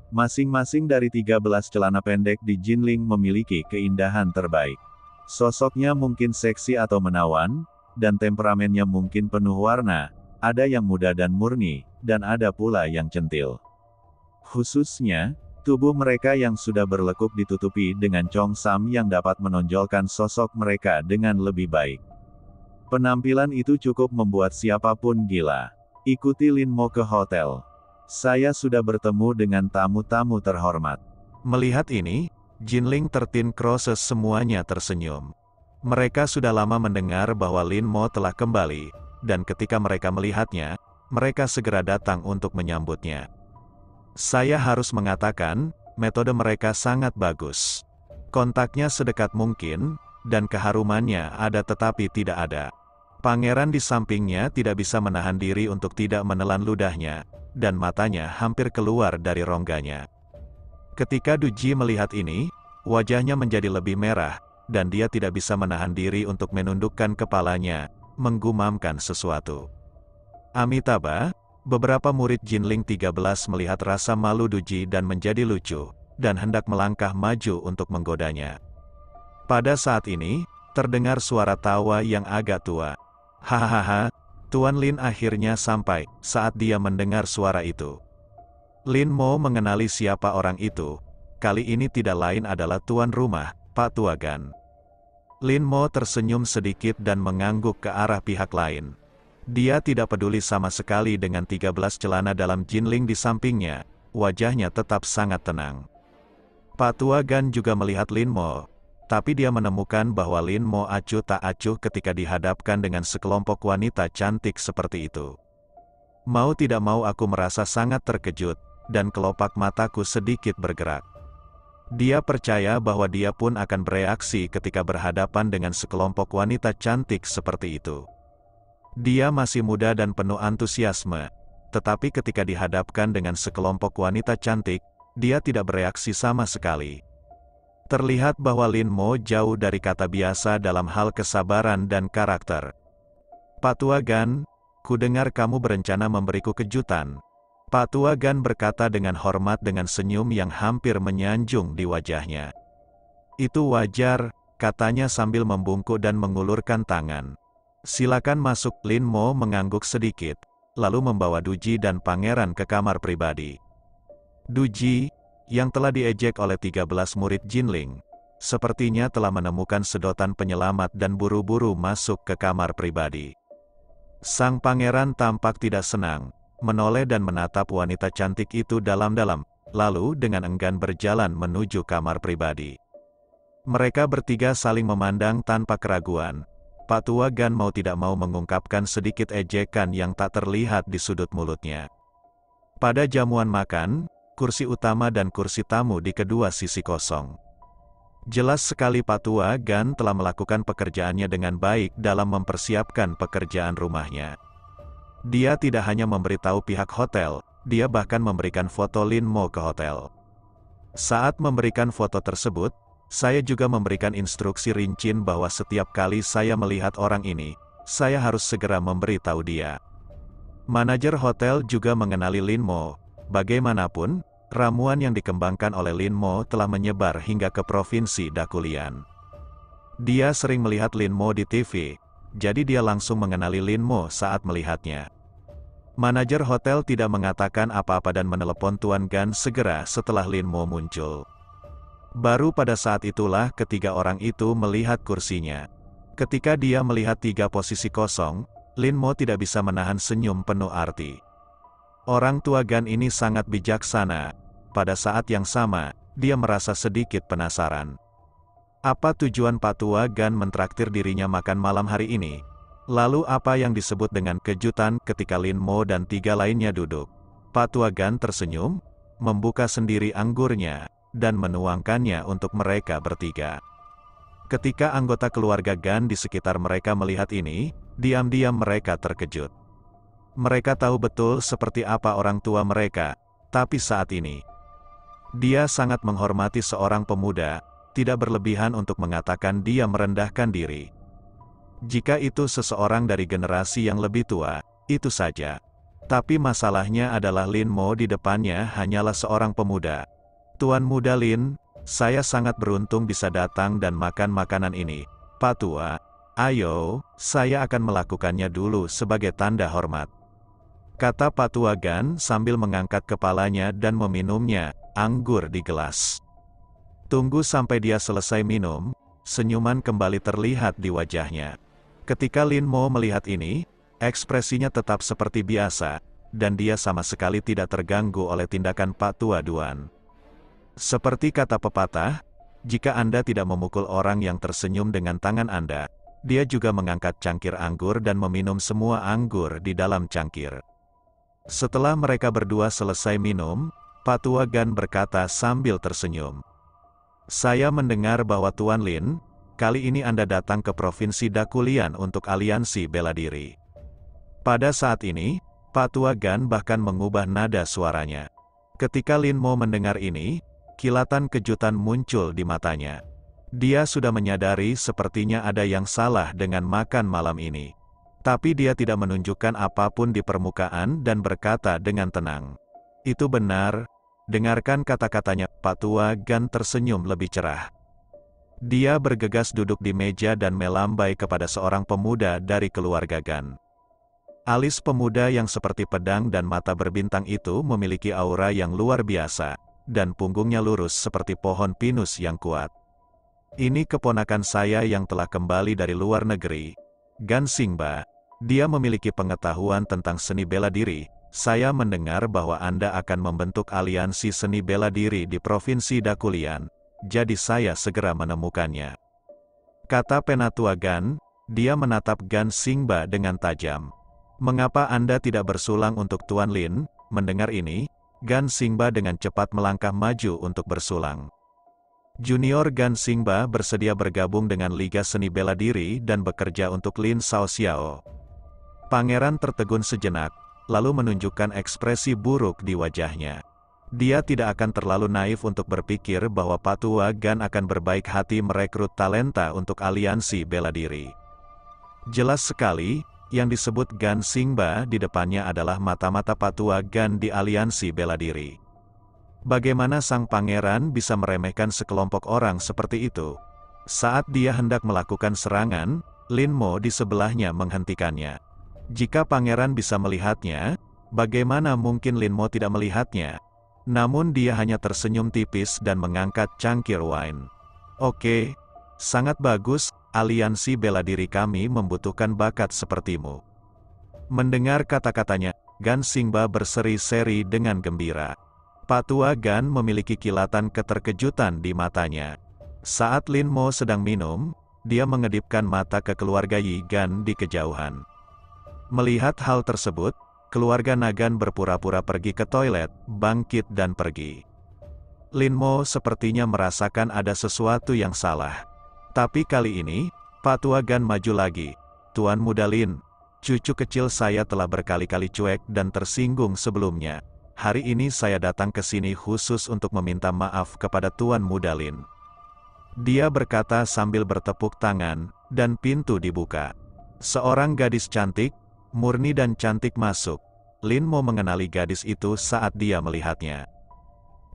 [SPEAKER 1] Masing-masing dari 13 celana pendek di Jinling memiliki keindahan terbaik. Sosoknya mungkin seksi atau menawan, dan temperamennya mungkin penuh warna, ada yang muda dan murni, dan ada pula yang centil. Khususnya, tubuh mereka yang sudah berlekuk ditutupi dengan congsam yang dapat menonjolkan sosok mereka dengan lebih baik. Penampilan itu cukup membuat siapapun gila. Ikuti Lin Mo ke hotel. Saya sudah bertemu dengan tamu-tamu terhormat. Melihat ini, Jinling 13 Crosses semuanya tersenyum. Mereka sudah lama mendengar bahwa Lin Mo telah kembali, dan ketika mereka melihatnya,
[SPEAKER 2] mereka segera datang untuk menyambutnya. Saya harus mengatakan, metode mereka sangat bagus. Kontaknya sedekat mungkin, dan keharumannya ada tetapi tidak ada. Pangeran di sampingnya tidak bisa menahan diri untuk tidak menelan ludahnya, dan matanya hampir keluar dari rongganya. Ketika Duji melihat ini, wajahnya menjadi lebih merah, dan dia tidak bisa menahan diri untuk menundukkan kepalanya, menggumamkan sesuatu. Amitabha, beberapa murid Jinling 13 melihat rasa malu Duji dan menjadi lucu, dan hendak melangkah maju untuk menggodanya. Pada saat ini, terdengar suara tawa yang agak tua. Hahaha, Tuan Lin akhirnya sampai, saat dia mendengar suara itu. Lin Mo mengenali siapa orang itu, kali ini tidak lain adalah tuan rumah, Pak Tua Gan. Lin Mo tersenyum sedikit dan mengangguk ke arah pihak lain. Dia tidak peduli sama sekali dengan 13 celana dalam Jinling di sampingnya, wajahnya tetap sangat tenang. Pak Tua Gan juga melihat Lin Mo, tapi dia menemukan bahwa Lin Mo acuh tak acuh ketika dihadapkan dengan sekelompok wanita cantik seperti itu. Mau tidak mau aku merasa sangat terkejut, dan kelopak mataku sedikit bergerak. Dia percaya bahwa dia pun akan bereaksi ketika berhadapan dengan sekelompok wanita cantik seperti itu. Dia masih muda dan penuh antusiasme, tetapi ketika dihadapkan dengan sekelompok wanita cantik, dia tidak bereaksi sama sekali. Terlihat bahwa Lin Mo jauh dari kata biasa dalam hal kesabaran dan karakter. Pak Tua Gan, ku dengar kamu berencana memberiku kejutan. Pak Tua Gan berkata dengan hormat dengan senyum yang hampir menyanjung di wajahnya. Itu wajar, katanya sambil membungkuk dan mengulurkan tangan. Silakan masuk. Lin Mo mengangguk sedikit, lalu membawa Duji dan pangeran ke kamar pribadi. Duji, yang telah diejek oleh 13 murid Jinling, sepertinya telah menemukan sedotan penyelamat dan buru-buru masuk ke kamar pribadi. Sang pangeran tampak tidak senang, menoleh dan menatap wanita cantik itu dalam-dalam, lalu dengan enggan berjalan menuju kamar pribadi. Mereka bertiga saling memandang tanpa keraguan. Pak Tua Gan mau tidak mau mengungkapkan sedikit ejekan yang tak terlihat di sudut mulutnya. Pada jamuan makan, kursi utama dan kursi tamu di kedua sisi kosong. Jelas sekali Pak Tua Gan telah melakukan pekerjaannya dengan baik dalam mempersiapkan pekerjaan rumahnya. Dia tidak hanya memberitahu pihak hotel, dia bahkan memberikan foto Lin Mo ke hotel. Saat memberikan foto tersebut, saya juga memberikan instruksi rinci bahwa setiap kali saya melihat orang ini, saya harus segera memberitahu dia. Manajer hotel juga mengenali Lin Mo. Bagaimanapun, ramuan yang dikembangkan oleh Lin Mo telah menyebar hingga ke provinsi Dakulian. Dia sering melihat Lin Mo di TV, jadi dia langsung mengenali Lin Mo saat melihatnya. Manajer hotel tidak mengatakan apa-apa dan menelepon Tuan Gan segera setelah Lin Mo muncul. Baru pada saat itulah ketiga orang itu melihat kursinya. Ketika dia melihat 3 posisi kosong, Lin Mo tidak bisa menahan senyum penuh arti. Orang tua Gan ini sangat bijaksana. Pada saat yang sama, dia merasa sedikit penasaran. Apa tujuan Pak Tua Gan mentraktir dirinya makan malam hari ini? Lalu apa yang disebut dengan kejutan ketika Lin Mo dan 3 lainnya duduk? Pak Tua Gan tersenyum, membuka sendiri anggurnya, dan menuangkannya untuk mereka bertiga. Ketika anggota keluarga Gan di sekitar mereka melihat ini, diam-diam mereka terkejut. Mereka tahu betul seperti apa orang tua mereka, tapi saat ini, dia sangat menghormati seorang pemuda, tidak berlebihan untuk mengatakan dia merendahkan diri. Jika itu seseorang dari generasi yang lebih tua, itu saja. Tapi masalahnya adalah Lin Mo di depannya hanyalah seorang pemuda. Tuan Muda Lin, saya sangat beruntung bisa datang dan makan makanan ini. Pak Tua, ayo, saya akan melakukannya dulu sebagai tanda hormat. Kata Pak Tua Gan sambil mengangkat kepalanya dan meminumnya, anggur di gelas. Tunggu sampai dia selesai minum, senyuman kembali terlihat di wajahnya. Ketika Lin Mo melihat ini, ekspresinya tetap seperti biasa, dan dia sama sekali tidak terganggu oleh tindakan Pak Tua Duan. Seperti kata pepatah, jika Anda tidak memukul orang yang tersenyum dengan tangan Anda, dia juga mengangkat cangkir anggur dan meminum semua anggur di dalam cangkir. Setelah mereka berdua selesai minum, Patua Gan berkata sambil tersenyum. Saya mendengar bahwa Tuan Lin, kali ini Anda datang ke Provinsi Dakulian untuk aliansi bela diri. Pada saat ini, Patua Gan bahkan mengubah nada suaranya. Ketika Lin Mo mendengar ini, kilatan kejutan muncul di matanya. Dia sudah menyadari sepertinya ada yang salah dengan makan malam ini. Tapi dia tidak menunjukkan apapun di permukaan dan berkata dengan tenang. Itu benar. Dengarkan kata-katanya, Patua Gan tersenyum lebih cerah. Dia bergegas duduk di meja dan melambai kepada seorang pemuda dari keluarga Gan. Alis pemuda yang seperti pedang dan mata berbintang itu memiliki aura yang luar biasa, dan punggungnya lurus seperti pohon pinus yang kuat. Ini keponakan saya yang telah kembali dari luar negeri, Gan Xingba. Dia memiliki pengetahuan tentang seni bela diri. Saya mendengar bahwa Anda akan membentuk aliansi seni bela diri di Provinsi Dakulian, jadi saya segera menemukannya. Kata Penatua Gan, dia menatap Gan Xingba dengan tajam. Mengapa Anda tidak bersulang untuk Tuan Lin? Mendengar ini, Gan Xingba dengan cepat melangkah maju untuk bersulang. Junior Gan Xingba bersedia bergabung dengan Liga Seni Bela Diri dan bekerja untuk Lin Shaoxiao. Pangeran tertegun sejenak, lalu menunjukkan ekspresi buruk di wajahnya. Dia tidak akan terlalu naif untuk berpikir bahwa Patua Gan akan berbaik hati merekrut talenta untuk aliansi bela diri. Jelas sekali, yang disebut Gan Xingba di depannya adalah mata-mata Patua Gan di aliansi bela diri. Bagaimana sang pangeran bisa meremehkan sekelompok orang seperti itu? Saat dia hendak melakukan serangan, Lin Mo di sebelahnya menghentikannya. Jika pangeran bisa melihatnya, bagaimana mungkin Lin Mo tidak melihatnya? Namun dia hanya tersenyum tipis dan mengangkat cangkir wine. Oke, sangat bagus, aliansi bela diri kami membutuhkan bakat sepertimu. Mendengar kata-katanya, Gan Xingba berseri-seri dengan gembira. Patua Gan memiliki kilatan keterkejutan di matanya. Saat Lin Mo sedang minum, dia mengedipkan mata ke keluarga Yi Gan di kejauhan. Melihat hal tersebut, keluarga Nagan berpura-pura pergi ke toilet, bangkit dan pergi. Lin Mo sepertinya merasakan ada sesuatu yang salah. Tapi kali ini, Patua Gan maju lagi. Tuan Muda Lin, cucu kecil saya telah berkali-kali cuek dan tersinggung sebelumnya. Hari ini saya datang ke sini khusus untuk meminta maaf kepada Tuan Muda Lin. Dia berkata sambil bertepuk tangan, dan pintu dibuka. Seorang gadis cantik, murni dan cantik masuk. Lin Mo mengenali gadis itu saat dia melihatnya.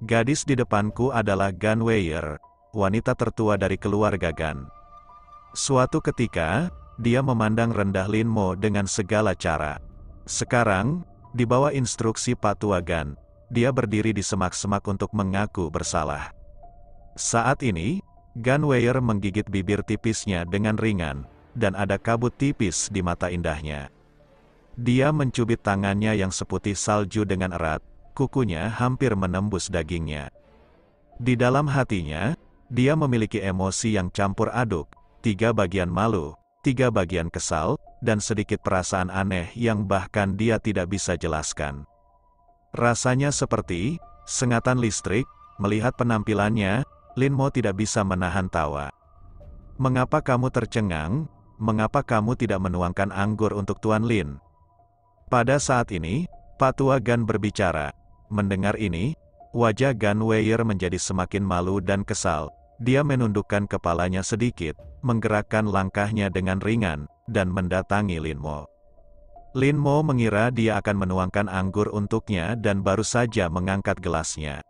[SPEAKER 2] Gadis di depanku adalah Gan Weier, wanita tertua dari keluarga Gan. Suatu ketika, dia memandang rendah Lin Mo dengan segala cara. Sekarang, di bawah instruksi Patua Gan, dia berdiri di semak-semak untuk mengaku bersalah. Saat ini, Gan Weier menggigit bibir tipisnya dengan ringan, dan ada kabut tipis di mata indahnya. Dia mencubit tangannya yang seputih salju dengan erat, kukunya hampir menembus dagingnya. Di dalam hatinya, dia memiliki emosi yang campur aduk, 3 bagian malu, 3 bagian kesal, dan sedikit perasaan aneh yang bahkan dia tidak bisa jelaskan. Rasanya seperti sengatan listrik. Melihat penampilannya, Lin Mo tidak bisa menahan tawa. Mengapa kamu tercengang? Mengapa kamu tidak menuangkan anggur untuk Tuan Lin? Pada saat ini, Patua Gan berbicara. Mendengar ini, wajah Gan Weier menjadi semakin malu dan kesal. Dia menundukkan kepalanya sedikit, menggerakkan langkahnya dengan ringan, dan mendatangi Lin Mo. Lin Mo mengira dia akan menuangkan anggur untuknya dan baru saja mengangkat gelasnya.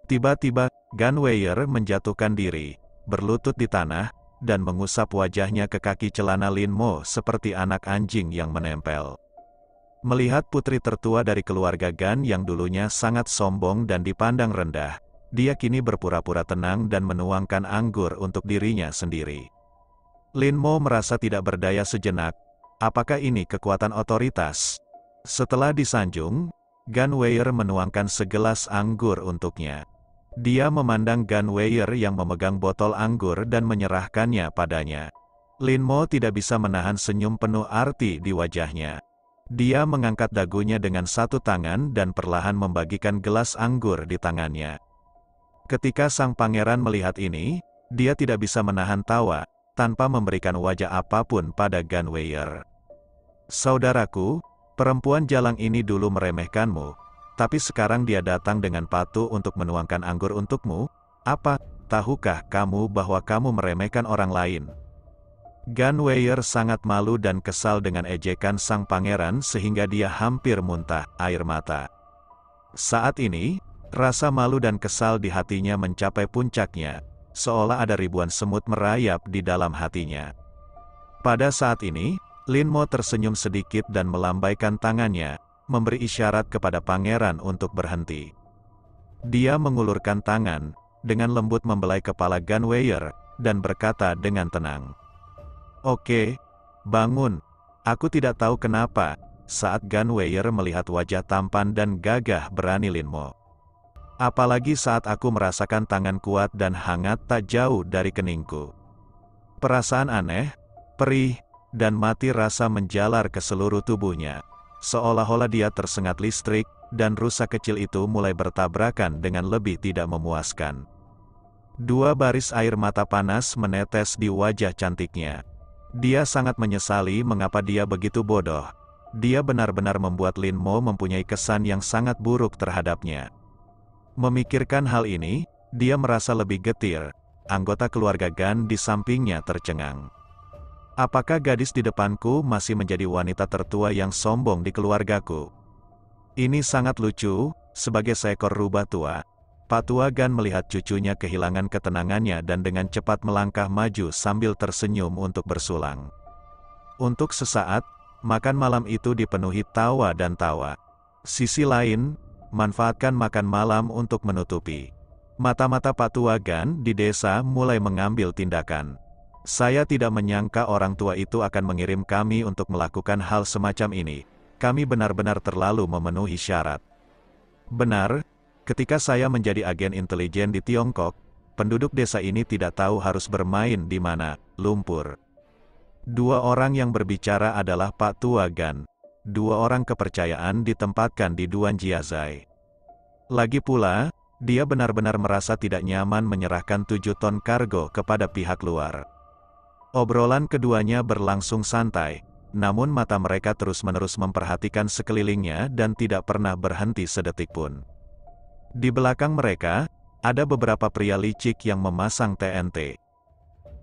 [SPEAKER 2] Tiba-tiba, Gan Weier menjatuhkan diri, berlutut di tanah, dan mengusap wajahnya ke kaki celana Lin Mo seperti anak anjing yang menempel. Melihat putri tertua dari keluarga Gan yang dulunya sangat sombong dan dipandang rendah, dia kini berpura-pura tenang dan menuangkan anggur untuk dirinya sendiri. Lin Mo merasa tidak berdaya sejenak. Apakah ini kekuatan otoritas? Setelah disanjung, Gan Weier menuangkan segelas anggur untuknya. Dia memandang Gan Weier yang memegang botol anggur dan menyerahkannya padanya. Lin Mo tidak bisa menahan senyum penuh arti di wajahnya. Dia mengangkat dagunya dengan satu tangan dan perlahan membagikan gelas anggur di tangannya. Ketika sang pangeran melihat ini, dia tidak bisa menahan tawa, tanpa memberikan wajah apapun pada Gunweir. Saudaraku, perempuan jalang ini dulu meremehkanmu, tapi sekarang dia datang dengan patuh untuk menuangkan anggur untukmu. Apa, tahukah kamu bahwa kamu meremehkan orang lain? Gunweir sangat malu dan kesal dengan ejekan sang pangeran sehingga dia hampir muntah air mata. Saat ini, rasa malu dan kesal di hatinya mencapai puncaknya, seolah ada ribuan semut merayap di dalam hatinya. Pada saat ini, Lin Mo tersenyum sedikit dan melambaikan tangannya, memberi isyarat kepada pangeran untuk berhenti. Dia mengulurkan tangan, dengan lembut membelai kepala Gunweir, dan berkata dengan tenang, "Oke, bangun." Aku tidak tahu kenapa, saat Gunweir melihat wajah tampan dan gagah berani Lin Mo. Apalagi saat aku merasakan tangan kuat dan hangat tak jauh dari keningku. Perasaan aneh, perih, dan mati rasa menjalar ke seluruh tubuhnya, seolah-olah dia tersengat listrik, dan rusa kecil itu mulai bertabrakan dengan lebih tidak memuaskan. Dua baris air mata panas menetes di wajah cantiknya. Dia sangat menyesali mengapa dia begitu bodoh. Dia benar-benar membuat Lin Mo mempunyai kesan yang sangat buruk terhadapnya. Memikirkan hal ini, dia merasa lebih getir. Anggota keluarga Gan di sampingnya tercengang. Apakah gadis di depanku masih menjadi wanita tertua yang sombong di keluargaku? Ini sangat lucu. Sebagai seekor rubah tua, Pak Tua Gan melihat cucunya kehilangan ketenangannya dan dengan cepat melangkah maju sambil tersenyum untuk bersulang. Untuk sesaat, makan malam itu dipenuhi tawa dan tawa. Sisi lain, manfaatkan makan malam untuk menutupi mata-mata Pak Tua Gan di desa mulai mengambil tindakan. Saya tidak menyangka orang tua itu akan mengirim kami untuk melakukan hal semacam ini. Kami benar-benar terlalu memenuhi syarat. Benar, ketika saya menjadi agen intelijen di Tiongkok, penduduk desa ini tidak tahu harus bermain di mana, lumpur. Dua orang yang berbicara adalah Pak Tua Gan. Dua orang kepercayaan ditempatkan di Duan Jiazai. Lagi pula, dia benar-benar merasa tidak nyaman menyerahkan 7 ton kargo kepada pihak luar. Obrolan keduanya berlangsung santai, namun mata mereka terus-menerus memperhatikan sekelilingnya dan tidak pernah berhenti sedetik pun. Di belakang mereka, ada beberapa pria licik yang memasang TNT.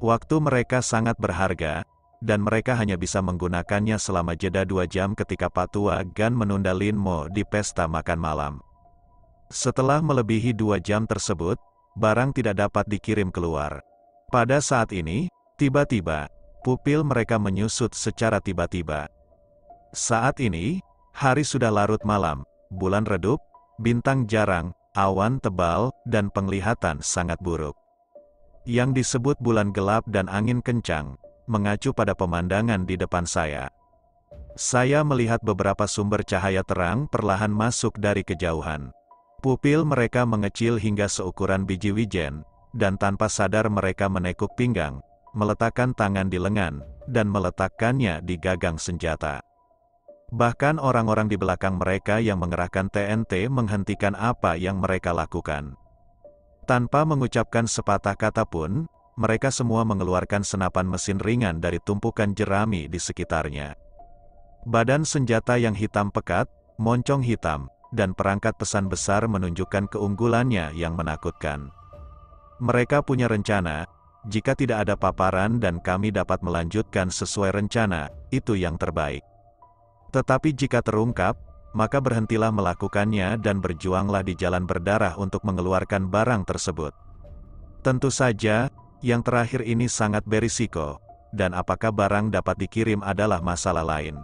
[SPEAKER 2] Waktu mereka sangat berharga, dan mereka hanya bisa menggunakannya selama jeda 2 jam ketika Pak Tua Gan menunda Lin Mo di pesta makan malam. Setelah melebihi 2 jam tersebut, barang tidak dapat dikirim keluar. Pada saat ini, tiba-tiba, pupil mereka menyusut secara tiba-tiba. Saat ini, hari sudah larut malam, bulan redup, bintang jarang, awan tebal, dan penglihatan sangat buruk. Yang disebut bulan gelap dan angin kencang, mengacu pada pemandangan di depan saya. Saya melihat beberapa sumber cahaya terang perlahan masuk dari kejauhan. Pupil mereka mengecil hingga seukuran biji wijen, dan tanpa sadar mereka menekuk pinggang, meletakkan tangan di lengan, dan meletakkannya di gagang senjata. Bahkan orang-orang di belakang mereka yang mengerahkan TNT menghentikan apa yang mereka lakukan. Tanpa mengucapkan sepatah kata pun, mereka semua mengeluarkan senapan mesin ringan dari tumpukan jerami di sekitarnya. Badan senjata yang hitam pekat, moncong hitam, dan perangkat pesan besar menunjukkan keunggulannya yang menakutkan. Mereka punya rencana, jika tidak ada paparan dan kami dapat melanjutkan sesuai rencana, itu yang terbaik. Tetapi jika terungkap, maka berhentilah melakukannya dan berjuanglah di jalan berdarah untuk mengeluarkan barang tersebut. Tentu saja, yang terakhir ini sangat berisiko, dan apakah barang dapat dikirim adalah masalah lain.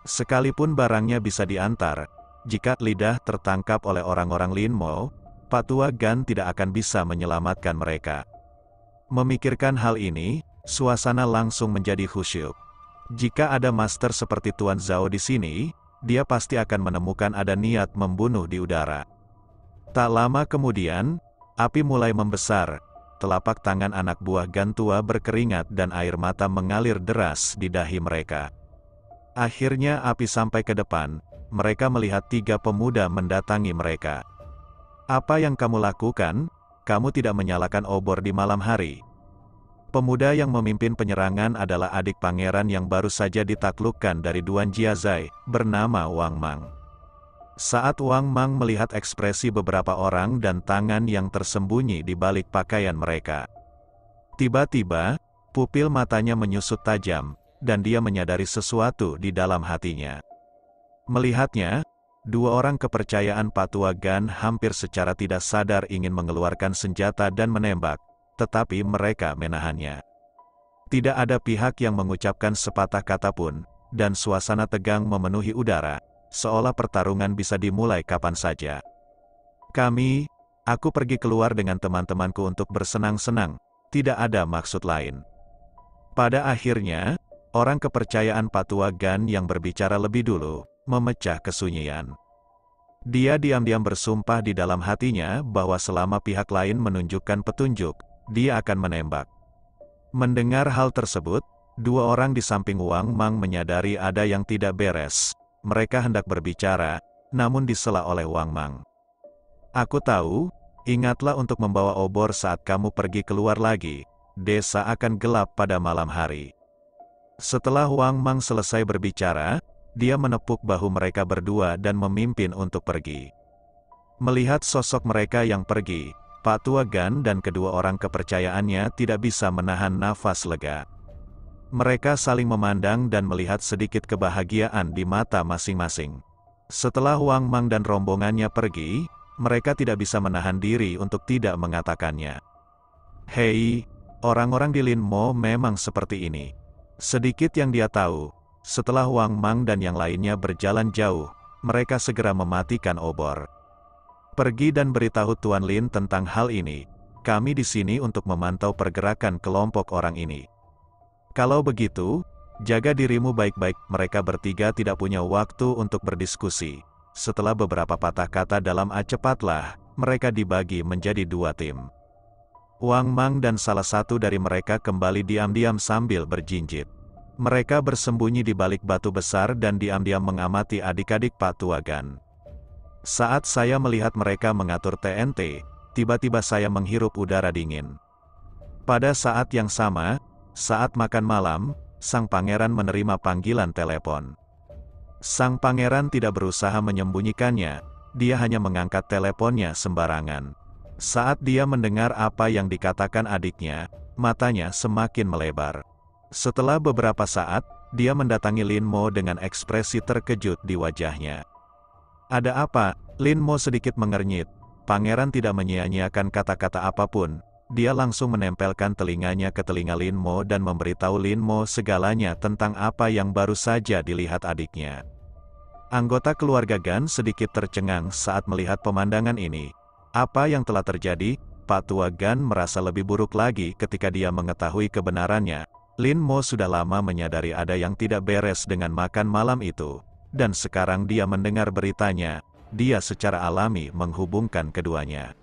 [SPEAKER 2] Sekalipun barangnya bisa diantar, jika lidah tertangkap oleh orang-orang Lin Mo, Pak Tua Gan tidak akan bisa menyelamatkan mereka. Memikirkan hal ini, suasana langsung menjadi khusyuk. Jika ada master seperti Tuan Zhao di sini, dia pasti akan menemukan ada niat membunuh di udara. Tak lama kemudian, api mulai membesar, telapak tangan anak buah Gan tua berkeringat dan air mata mengalir deras di dahi mereka. Akhirnya api sampai ke depan, mereka melihat 3 pemuda mendatangi mereka. "Apa yang kamu lakukan? Kamu tidak menyalakan obor di malam hari." Pemuda yang memimpin penyerangan adalah adik pangeran yang baru saja ditaklukkan dari Duan Jiazai, bernama Wang Mang. Saat Wang Mang melihat ekspresi beberapa orang dan tangan yang tersembunyi di balik pakaian mereka, tiba-tiba, pupil matanya menyusut tajam, dan dia menyadari sesuatu di dalam hatinya. Melihatnya, 2 orang kepercayaan Patua Gan hampir secara tidak sadar ingin mengeluarkan senjata dan menembak, tetapi mereka menahannya. Tidak ada pihak yang mengucapkan sepatah kata pun, dan suasana tegang memenuhi udara, seolah pertarungan bisa dimulai kapan saja. Aku pergi keluar dengan teman-temanku untuk bersenang-senang, tidak ada maksud lain." Pada akhirnya, orang kepercayaan Patua Gan yang berbicara lebih dulu, memecah kesunyian. Dia diam-diam bersumpah di dalam hatinya bahwa selama pihak lain menunjukkan petunjuk, dia akan menembak. Mendengar hal tersebut, 2 orang di samping Wang Mang menyadari ada yang tidak beres. Mereka hendak berbicara, namun disela oleh Wang Mang. "Aku tahu, ingatlah untuk membawa obor saat kamu pergi keluar lagi. Desa akan gelap pada malam hari." Setelah Wang Mang selesai berbicara, dia menepuk bahu mereka berdua dan memimpin untuk pergi. Melihat sosok mereka yang pergi, Patua Gan dan kedua orang kepercayaannya tidak bisa menahan nafas lega. Mereka saling memandang dan melihat sedikit kebahagiaan di mata masing-masing. Setelah Wang Mang dan rombongannya pergi, mereka tidak bisa menahan diri untuk tidak mengatakannya. "Hei, orang-orang di Lin Mo memang seperti ini." Sedikit yang dia tahu, setelah Wang Mang dan yang lainnya berjalan jauh, mereka segera mematikan obor. "Pergi dan beritahu Tuan Lin tentang hal ini. Kami di sini untuk memantau pergerakan kelompok orang ini. Kalau begitu, jaga dirimu baik-baik." Mereka bertiga tidak punya waktu untuk berdiskusi. Setelah beberapa patah kata dalam "cepatlah", mereka dibagi menjadi 2 tim. Wang Mang dan salah satu dari mereka kembali diam-diam sambil berjinjit. Mereka bersembunyi di balik batu besar dan diam-diam mengamati adik-adik Patua Gan. Saat saya melihat mereka mengatur TNT, tiba-tiba saya menghirup udara dingin. Pada saat yang sama, saat makan malam, sang pangeran menerima panggilan telepon. Sang pangeran tidak berusaha menyembunyikannya, dia hanya mengangkat teleponnya sembarangan. Saat dia mendengar apa yang dikatakan adiknya, matanya semakin melebar. Setelah beberapa saat, dia mendatangi Lin Mo dengan ekspresi terkejut di wajahnya. "Ada apa?" Lin Mo sedikit mengernyit. Pangeran tidak menyia-nyiakan kata-kata apapun. Dia langsung menempelkan telinganya ke telinga Lin Mo dan memberitahu Lin Mo segalanya tentang apa yang baru saja dilihat adiknya. Anggota keluarga Gan sedikit tercengang saat melihat pemandangan ini. Apa yang telah terjadi? Patua Gan merasa lebih buruk lagi ketika dia mengetahui kebenarannya. Lin Mo sudah lama menyadari ada yang tidak beres dengan makan malam itu, dan sekarang dia mendengar beritanya. Dia secara alami menghubungkan keduanya.